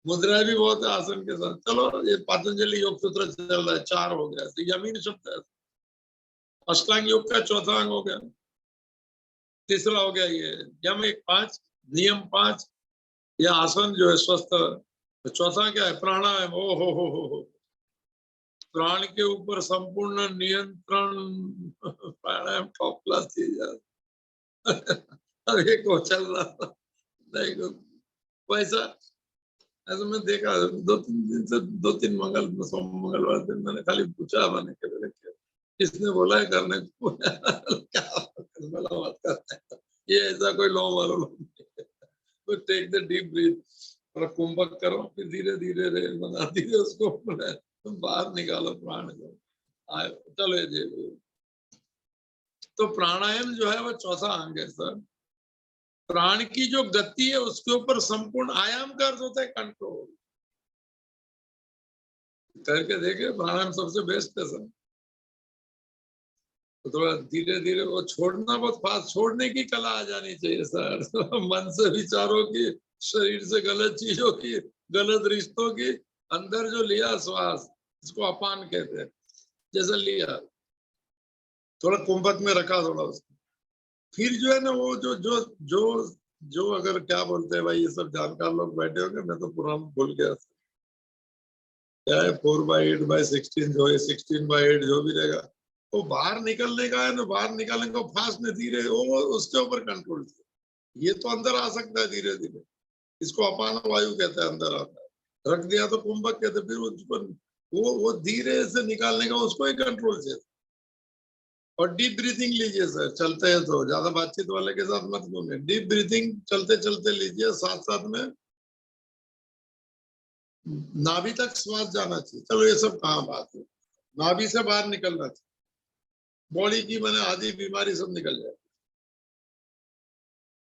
[SPEAKER 1] मुद्रा भी बहुत है आसन के साथ। चलो, ये पतंजलि योग सूत्र चल रहा है, 4 हो गया, तो यमीन शब्द है। अष्टांग योग का 4था अंग हो गया, तीसरा हो गया ये यम 5, नियम 5। यह आसन जो है स्वस्थ। तो चौथा क्या है? प्राणायाम। ओ हो। प्राण के ऊपर संपूर्ण नियंत्रण। प्राणायाम टॉप क्लास चीज है। अब एक वो चल रहा था, नहीं वैसा, ऐसा मैं देखा 2-3 दिन से, 2-3 मंगलवार दिन मैंने खाली पूछा, मैंने किसने बोला है करने को? क्या बात करते हैं, ये ऐसा कोई लो मारो लो। टेक द डीप ब्रीथ और कुंभक करो, फिर धीरे धीरे रेल बना, धीरे उसको बाहर निकालो प्राण को। चलो जी। तो प्राणायाम जो है वो चौथा अंग है सर। प्राण की जो गति है उसके ऊपर संपूर्ण, आयाम का अर्थ होता है कंट्रोल। करके देखे, प्राणायाम सबसे बेस्ट है सर। तो थोड़ा धीरे धीरे वो छोड़ना, बहुत फास्ट छोड़ने की कला आ जानी चाहिए सर। मन से, विचारों की, शरीर से गलत चीजों की, गलत रिश्तों की, अंदर जो लिया श्वास, इसको अपान कहते हैं। जैसे लिया, थोड़ा कुंभक में रखा, थोड़ा उसको, फिर जो है ना वो जो जो जो जो अगर क्या बोलते हैं भाई, ये सब जानकार लोग बैठे होंगे, मैं तो पुराना भूल गया। क्या है 4/8/16, जो है 16/8 जो भी रहेगा, वो बाहर निकलने का है ना, बाहर निकालने को फास्ट में धीरे, वो उसके ऊपर कंट्रोल। ये तो अंदर आ सकता है धीरे धीरे, इसको अपान वायु कहते हैं, अंदर आता है। रख दिया तो कुंभक कहते हैं, फिर उसको वो धीरे से निकालने का, उसको ही कंट्रोल चाहिए। और डीप ब्रीथिंग लीजिए सर, चलते हैं तो ज्यादा बातचीत वाले के साथ मत घूमिए। डीप ब्रीथिंग चलते चलते लीजिए, साथ साथ में नाभि तक श्वास जाना चाहिए। चलो ये सब कहाँ बात है, नाभि से बाहर निकलना चाहिए, बॉडी की मैंने आधी बीमारी सब निकल जाए।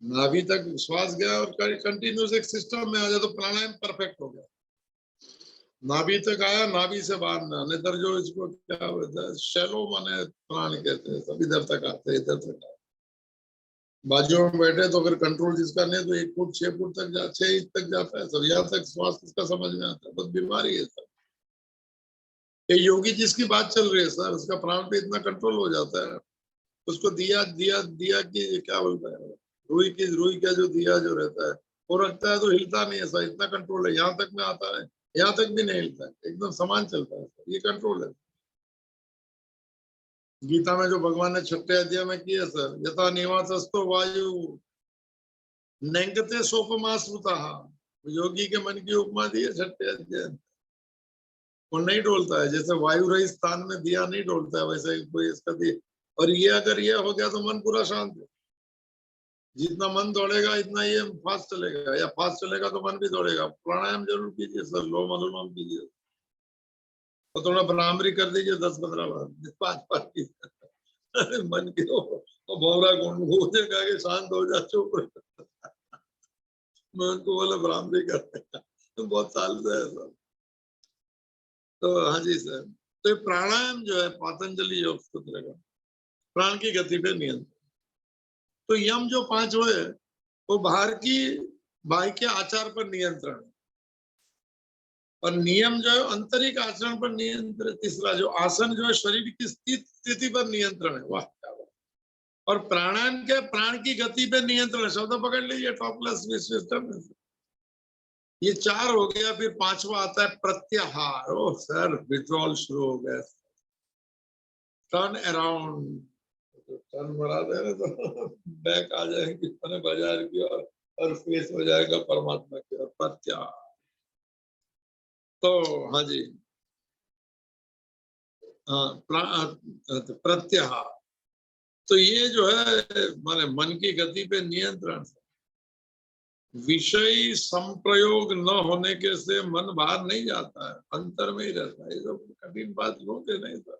[SPEAKER 1] नाभि तक श्वास गया और कंटिन्यूस एक सिस्टम में आ जाए तो प्राणायाम परफेक्ट हो गया। नाभि तक आया, नाभि से बाहर ना, इधर जो इसको क्या बोलते हैं, शैलो माने प्राण कहते हैं, सब इधर तक आते हैं, इधर तक आते। बाजू में बैठे तो अगर कंट्रोल जिसका नहीं तो 1 फुट 6 फुट तक 6 इंच तक जाता है सब, यहाँ तक श्वास इसका समझ में आता है, बस बीमारी है सर। ये योगी जिसकी बात चल रही है सर, उसका प्राण पे इतना कंट्रोल हो जाता है, उसको दिया दिया दिया की क्या बोलता है, रुई का जो दिया जो रहता है, वो रखता है तो हिलता नहीं है सर, इतना कंट्रोल है, यहाँ तक में आता है। यहाँ तक भी नहीं हिलता है, एकदम समान चलता है, ये कंट्रोल है। गीता में जो भगवान ने 6वें अध्याय में किया सर, यथा निवासस्तो वायु नैंगते सोपमा श्रुता, योगी के मन की उपमा दी है 6वें अध्याय। वो नहीं डोलता है, जैसे वायु रहित स्थान में दिया नहीं डोलता है, वैसे ही कोई इसका दिया। और ये अगर ये हो गया तो मन पूरा शांत है। जितना मन दौड़ेगा इतना ये फास्ट चलेगा, या फास्ट चलेगा तो मन भी दौड़ेगा। प्राणायाम जरूर कीजिए सर, लोम अनुलोम कीजिए, तो थोड़ा भ्रामरी कर दीजिए 10-15 बार, 5 बार कीजिए। मन की तो भौरा घूमेगा कि शांत हो जा, चुप। मैं उनको बोला भ्रामरी करते तो बहुत साल से है सर। तो हाँ जी सर, तो ये प्राणायाम जो है पतंजलि योग सूत्र का, प्राण की गति पे नियंत्रण। तो यम जो 5 हुए वो बाहर के आचार पर नियंत्रण, और नियम जो है आंतरिक आचरण पर नियंत्रण। तीसरा जो आसन जो है शरीर की स्थिति पर नियंत्रण है। वाह क्या बात। और प्राणायाम के प्राण की गति पे नियंत्रण, शब्द पकड़ लीजिए, टॉप क्लास सिस्टम है। ये 4 हो गया। फिर 5वां आता है प्रत्याहार। ओ सर, विड्रॉल शुरू हो गया, टर्न अराउंड, टर्न बढ़ा दे रहे तो बैक आ जाएंगे अपने बाजार की और फेस हो जाएगा परमात्मा की ओर, प्रत्याहार। तो हाँ जी, हाँ, प्रत्याहार। तो ये जो है माने मन की गति पे नियंत्रण। विषय संप्रयोग न होने के से मन बाहर नहीं जाता है, अंतर में ही रहता है। ये तो कठिन बात लोगे नहीं था।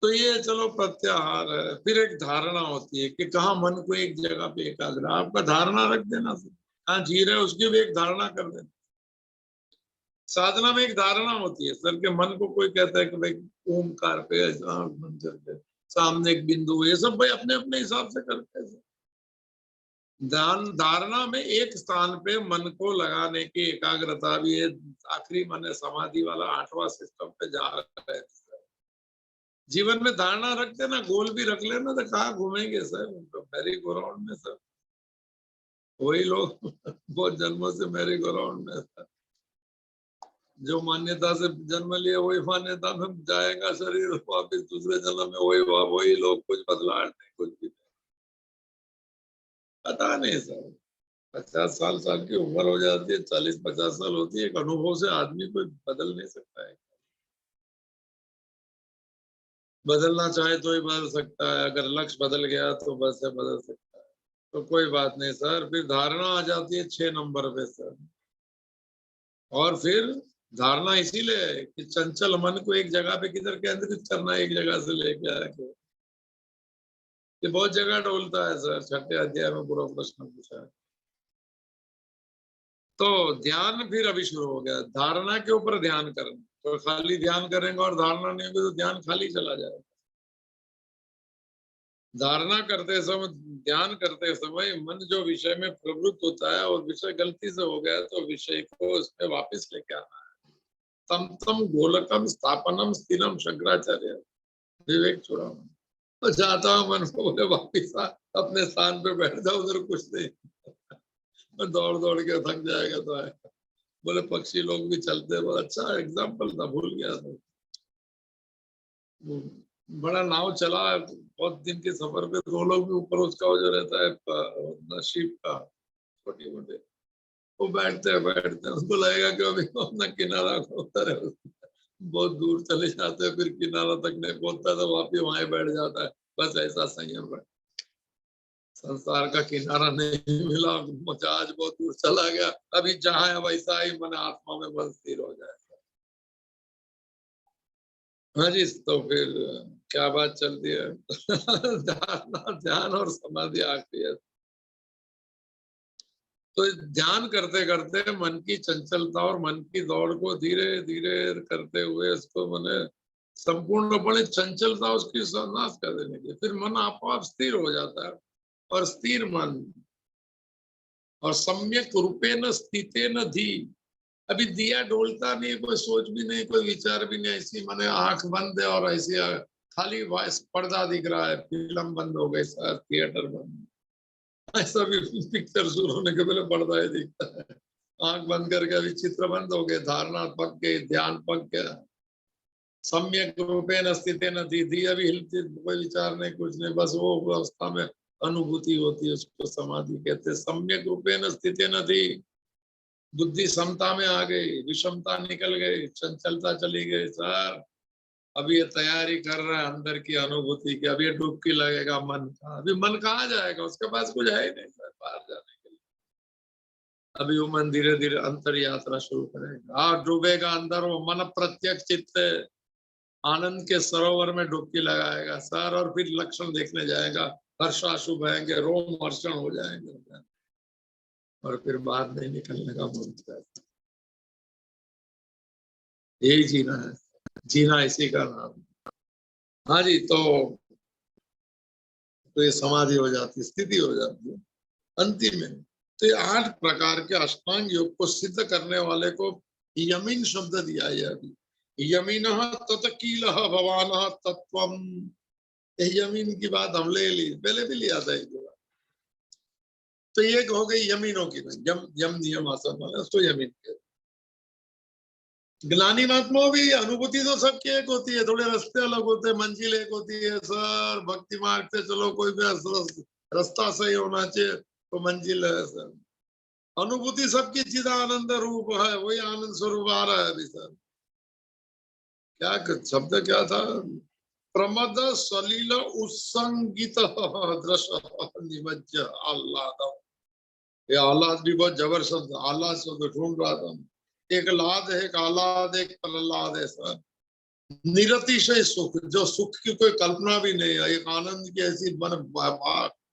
[SPEAKER 1] तो ये चलो प्रत्याहार है। फिर एक धारणा होती है कि कहाँ मन को एक जगह पे एकाग्र, आपका धारणा रख देना, कहाँ जी रहे उसकी भी एक धारणा कर देना। साधना में एक धारणा होती है सर, के मन को कोई कहता है कि भाई ओमकार पे मंदिर पे सामने एक बिंदु, ये सब भाई अपने अपने हिसाब से करते हैं। धारणा में एक स्थान पे मन को लगाने की एकाग्रता भी है। आखिरी मन समाधि वाला 8वां सिस्टम पे जा रहा है। जीवन में धारणा रखते ना, गोल भी रख लेना तो कहाँ घूमेंगे सर, मैरी गो राउंड में सर। वही लोग बहुत जन्मों से मैरी गो राउंड में सर, जो मान्यता से जन्म लिए वही मान्यता में जाएगा शरीर, वापिस दूसरे जन्म में वही लोग, कुछ बदलाव नहीं, कुछ भी नहीं। पता नहीं सर, 50 साल की उम्र हो जाती है, 40-50 साल होती है, एक अनुभव से आदमी कोई बदल नहीं सकता है। बदलना चाहे तो ही बदल सकता है, अगर लक्ष्य बदल गया तो बस से बदल सकता है। तो कोई बात नहीं सर। फिर धारणा आ जाती है 6 नंबर पे सर। और फिर धारणा इसीलिए कि चंचल मन को एक जगह पे किधर केंद्रित करना, एक जगह से लेके आके, ये बहुत जगह डोलता है सर। 6वें अध्याय में पूरा प्रश्न पूछा है। तो ध्यान फिर अभी शुरू हो गया, धारणा के ऊपर ध्यान करना। तो खाली ध्यान करेंगे और धारणा नहीं होगी तो ध्यान खाली चला जाएगा। धारणा करते समय, ध्यान करते समय मन जो विषय में प्रवृत्त होता है और विषय गलती से हो गया तो विषय को उसमें वापस लेके आना है। तम तम गोलकम स्थापनम स्थिरम, शंकराचार्य। विवेक चुड़ामन। तो जाता हूँ मन को बोले वापिस आ, अपने स्थान पे बैठ जाओ, उधर कुछ नहीं। मैं दौड़ दौड़ के थक जाएगा तो है। बोले पक्षी लोग भी चलते, बोले अच्छा एग्जाम्पल था, भूल गया था। बड़ा नाव चला बहुत दिन के सफर पे, 2 लोग भी ऊपर, उसका वो जो रहता है शिप का, छोटी मोटे, वो बैठते हैं, उनको लगेगा कि अभी अपना किनारा उतर है, बहुत दूर चले जाते हैं, फिर किनारा तक नहीं पहुंचता तो वापिस वहां बैठ जाता है। बस ऐसा संयम है। संसार का किनारा नहीं मिला, जहाज बहुत दूर चला गया, अभी जहां है वैसा ही मन आत्मा में मन स्थिर हो जाए। हाँ जी, तो फिर क्या बात चलती है। ध्यान और समाधि आखिरी है। तो ध्यान करते करते मन की चंचलता और मन की दौड़ को धीरे धीरे करते हुए इसको मैंने संपूर्णपणे चंचलता उसकी नाश कर देने की, फिर मन आपो आप स्थिर हो जाता है। और स्थिर मन और सम्यक रूपेण स्थितेन धी, अभी दिया डोलता नहीं, कोई सोच भी नहीं, कोई विचार भी नहीं, ऐसी माने आंख बंद है और ऐसी खाली वॉइस पर्दा दिख रहा है, फिल्म बंद हो गई सर, थिएटर बंद, ऐसा भी पिक्चर शुरू होने के पहले पर्दा ही दिखता है, आंख बंद करके अभी चित्र बंद हो गए, धारणा पक गई, ध्यान पक गया, सम्यक रूपेण स्थितेन धीधि, अभी हिलती, कोई विचार नहीं, कुछ नहीं, बस वो अवस्था में अनुभूति होती है, उसको समाधि कहते हैं। सम्यक रूपेण स्थितेन धी, बुद्धि समता में आ गई, विषमता निकल गई, चंचलता चली गई। सर अभी ये तैयारी कर रहा है अंदर की अनुभूति की, अभी ये डुबकी लगेगा मन का। अभी मन कहाँ जाएगा, उसके पास कुछ है ही नहीं सर बाहर जाने के लिए। अभी वो मन धीरे धीरे अंतर यात्रा शुरू करेगा, डूबेगा अंदर, वो मन प्रत्यक्ष चित्त आनंद के सरोवर में डुबकी लगाएगा सर, और फिर लक्षण देखने जाएगा, हर्षाशु बहेंगे, रोम हर्षण हो जाएंगे, और फिर बाहर नहीं निकलने का बोलता है। यही जीना है, जीना इसी का नाम। हाँ जी, तो ये समाधि हो जाती है, स्थिति हो जाती है अंतिम में। तो ये 8 प्रकार के अष्टांग योग को सिद्ध करने वाले को यमीन शब्द दिया है। अभी यमीन तत्कील भवान तत्वम, यमीन की बात हम ले ली, पहले भी लिया था एक बार। तो ये हो गई यमीनों की, यम नियम आसन वाले, उसको यमीन कहते। ज्ञानी महात्माओं भी अनुभूति तो सबकी एक होती है, थोड़े रास्ते अलग होते हैं, मंजिल एक होती है सर। भक्ति मार्ग से चलो, कोई भी रास्ता सही होना चाहिए तो मंजिल है सर। अनुभूति सबकी चिदानंद रूप है, वही आनंद स्वरूप आ रहा है अभी सर। क्या शब्द क्या था, प्रमद सलील उत्संगित दृश्य निमज्ज आह्लाद। ये आह्लाद भी बहुत जबरदस्त, आह्लाद शब्द ढूंढ रहा था। एक लाद है, एक आह्लाद, एक प्रहलाद है सर। निरतिशय सुख, जो सुख की कोई कल्पना भी नहीं है, एक आनंद की ऐसी मन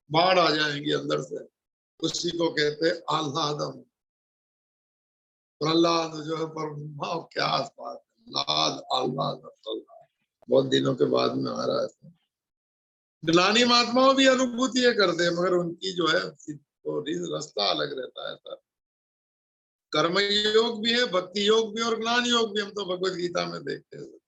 [SPEAKER 1] बाढ़ आ जाएंगी अंदर से, उसी को कहते हैं आह्लादम। प्रहलाद जो है पर क्या आसपास, लाद आह्लाद, बहुत दिनों के बाद में आ रहा है। ज्ञानी महात्माओं भी अनुभूति करते हैं, मगर उनकी जो है तो रास्ता अलग रहता है सर। कर्म योग भी है, भक्ति योग भी और ज्ञान योग भी, हम तो भगवत गीता में देखते हैं।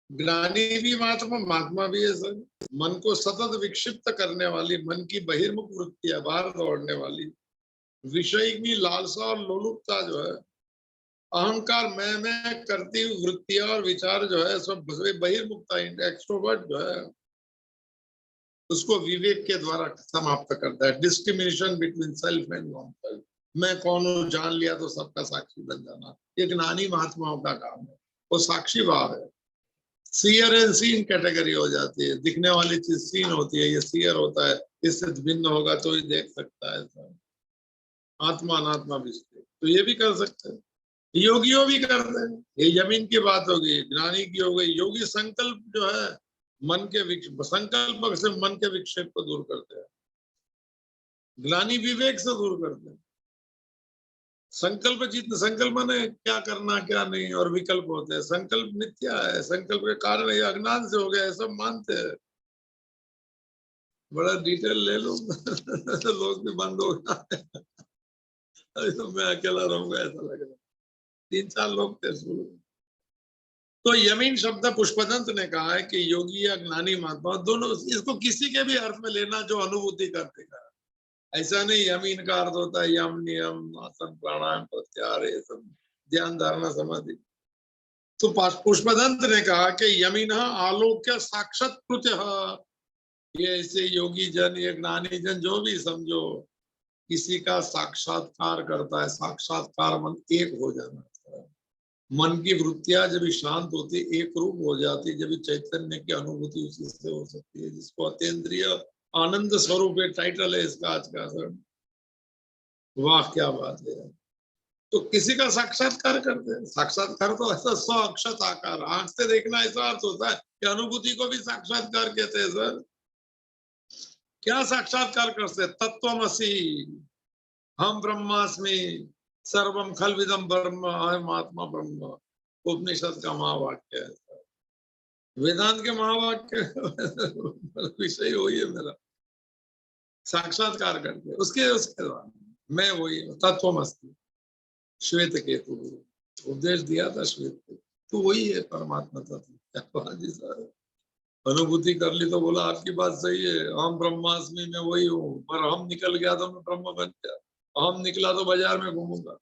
[SPEAKER 1] ज्ञानी भी महात्मा भी है सर। मन को सतत विक्षिप्त करने वाली, मन की बहिर्मुख वृत्तियां, बाहर दौड़ने वाली विषय की लालसा और लोलुपता जो है, अहंकार मैं करती हुई वृत्तियां और विचार जो है, सब बहिर्मुखता, एक्सट्रोवर्ट जो है, उसको विवेक के द्वारा समाप्त करता है। Discrimination between self and non self. मैं कौन हूं जान लिया तो सबका साक्षी बन जाना, ये ज्ञानी महात्माओं का काम है। वो साक्षी भाव है। सीयर एंड सीन कैटेगरी हो जाती है, दिखने वाली चीज सीन होती है, ये सीयर होता है, इससे भिन्न होगा तो ही देख सकता है। आत्मा अनात्मा भी, तो ये भी कर सकते हैं, योगियों भी करते हैं। ये जमीन की बात होगी, ज्ञानी की हो गई। योगी संकल्प जो है, मन के संकल्प से मन के विक्षेप को दूर करते हैं। ज्ञानी विवेक से दूर करते हैं। संकल्प जितने, संकल्प ने क्या करना क्या नहीं, और विकल्प होते हैं। संकल्प मिथ्या है, संकल्प के कारण ये अज्ञान से हो गया, सब मानते हैं। बड़ा डिटेल ले लो लोग भी बंद हो गए। अभी तो मैं अकेला रहूंगा ऐसा लग रहा है। 3-4 लोग थे शुरू। तो यमीन शब्द पुष्पदंत ने कहा है कि योगी या ज्ञानी महात्मा दोनों, इसको किसी के भी अर्थ में लेना जो अनुभूति करते का। ऐसा नहीं यमीन का अर्थ होता है यम नियम आसन प्राणायाम प्रत्याहार, ये सब ध्यान धारणा समाधि। तो पुष्पदंत ने कहा कि यमीन आलोक्य साक्षात्कृत, ये ऐसे योगी जन, ये ज्ञानी जन जो भी समझो, किसी का साक्षात्कार करता है। साक्षात्कार मन एक हो जाना, मन की वृत्तियां जब शांत होती, एक रूप हो जाती, जब चैतन्य की अनुभूति उसी से हो सकती है, जिसको अतीन्द्रिय आनंद स्वरूप टाइटल है इसका आज का सर। वाह क्या बात है। तो किसी का साक्षात्कार करते हैं। साक्षात्कार तो ऐसा स्व अक्षत आकार, आंख से देखना ऐसा अर्थ होता है कि अनुभूति को भी साक्षात्कार कहते हैं सर। क्या साक्षात्कार करते? तत्वमसि, हम ब्रह्मास्मि, सर्वम खलविदम ब्रह्म, अहम आत्मा ब्रह्म, उपनिषद का महावाक्य है, वेदांत के महावाक्य विषय वही है मेरा। साक्षात्कार करके उसके बाद मैं वही तत्वमस्ति। श्वेत केतु उपदेश दिया था, श्वेत केतु तो वही है परमात्मा तत्व। जी सर अनुभूति कर ली तो बोला आपकी बात सही है, हम ब्रह्मास्मि, मैं वही हूँ, पर हम निकल गया तो मैं ब्रह्म बन गया। हम निकला तो बाजार में घूमूंगा।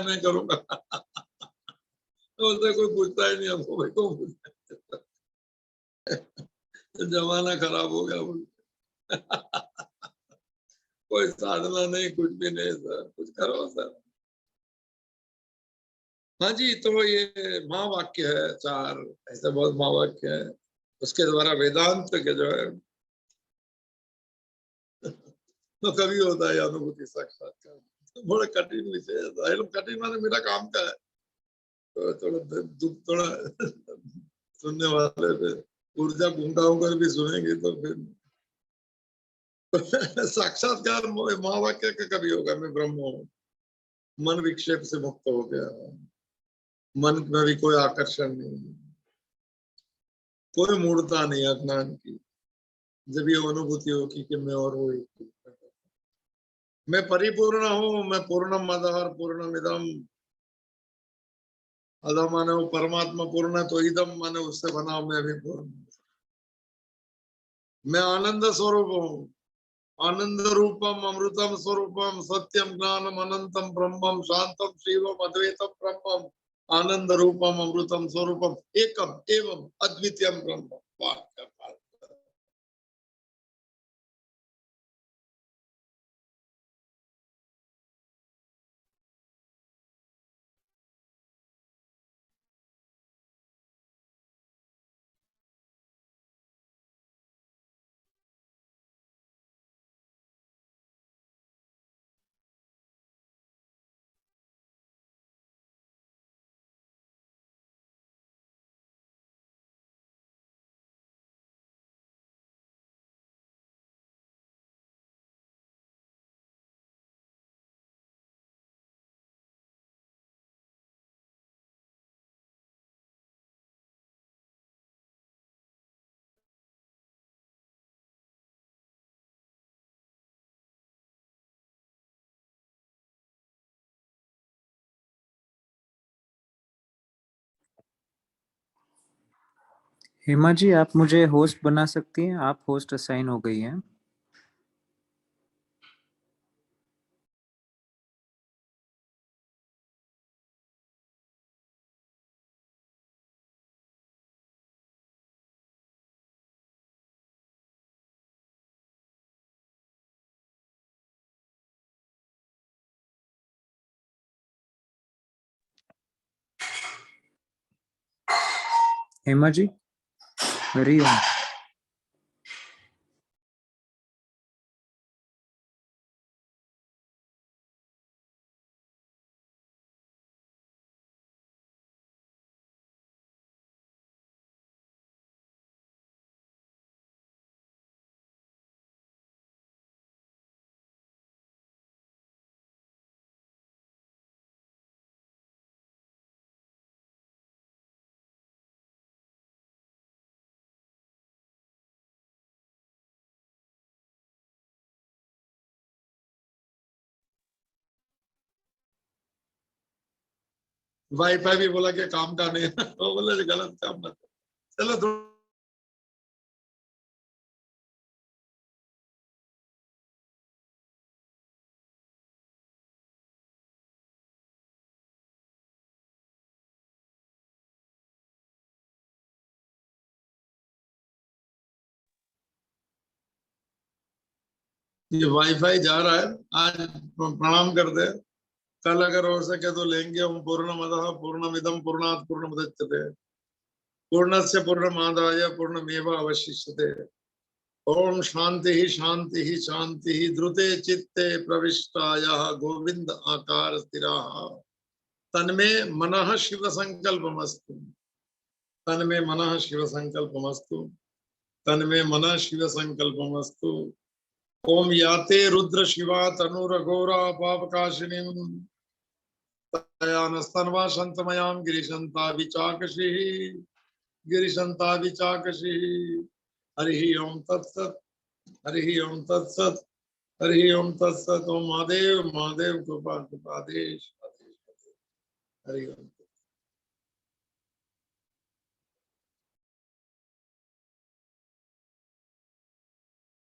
[SPEAKER 1] मैं करूंगा। तो उससे कोई पूछता ही नहीं हमको, भाई को पूछता है। जमाना खराब हो गया बोलते। कोई साधना नहीं, कुछ भी नहीं सर, कुछ करो सर। हाँ जी, तो ये महावाक्य है, 4 ऐसे बहुत महावाक्य है, उसके द्वारा वेदांत के जो है तो कभी होता है अनुभूति साक्षात्कार। बड़ा कठिन विषय है, कठिन माने मेरा काम का है, तो थोड़ा दुख थोड़ा सुनने वाले पे ऊर्जा घूंगा होकर भी सुनेंगे तो फिर साक्षात्कार महावाक्य का कभी होगा, मैं ब्रह्म हूँ, मन विक्षेप से मुक्त हो गया, मन में भी कोई आकर्षण नहीं, कोई मूर्ता नहीं अज्ञान की, जब ये अनुभूति होगी कि मैं और वो एक, मैं परिपूर्ण हूँ, मैं पूर्णम मदः पूर्णमिदम, अदम माने वो परमात्मा पूर्ण है, तो इदम माने उससे बना मैं भी पूर्ण, मैं आनंद स्वरूप हूँ, आनंद रूपम अमृतम स्वरूपम सत्यम ज्ञानम अनंतम ब्रह्मम शांतम शिवम अद्वैतम ब्रह्मम आनंद रूपम अमृतम स्वरूपम एकम एवं अद्वितीयम ब्रह्म।
[SPEAKER 2] हेमा जी, आप मुझे होस्ट बना सकती हैं? आप होस्ट असाइन हो गई हैं। हेमा जी, हरिओम।
[SPEAKER 1] वाईफाई भी बोला कि काम का नहीं है, वो बोले गलत काम मत, चलो थोड़ा ये वाईफाई जा रहा है, आज प्रणाम कर दे, कल अगर हो सके तो लेंगे हम। पूर्णमदः पूर्णमिदं पूर्णात् पूर्णमुदच्यते पूर्णस्य पूर्णमादाय पूर्णमेव अवशिष्यते। ओम शांति ही शांति ही शांति ही द्रुते चित्ते प्रविष्टायाः गोविंद आकार स्थिराः तन्मे मनः शिव संकल्पमस्तु, तन्मे मनः शिव संकल्पमस्तु, तन्मे मनः शिव संकल्पमस्तु। ओम याते रुद्र शिवा तनुरघोरा पापकाशिनीं तयानस्तन्वा शन्तमयां गिरिशन्ता विचाकशिः, गिरिशन्ता विचाकशिः। हरि ओम तत्सत्, हरि ओम तत्सत्, हरि ओम तत्सत्। ओम महादेव महादेव कृपा कृपादेश, हरि ओम।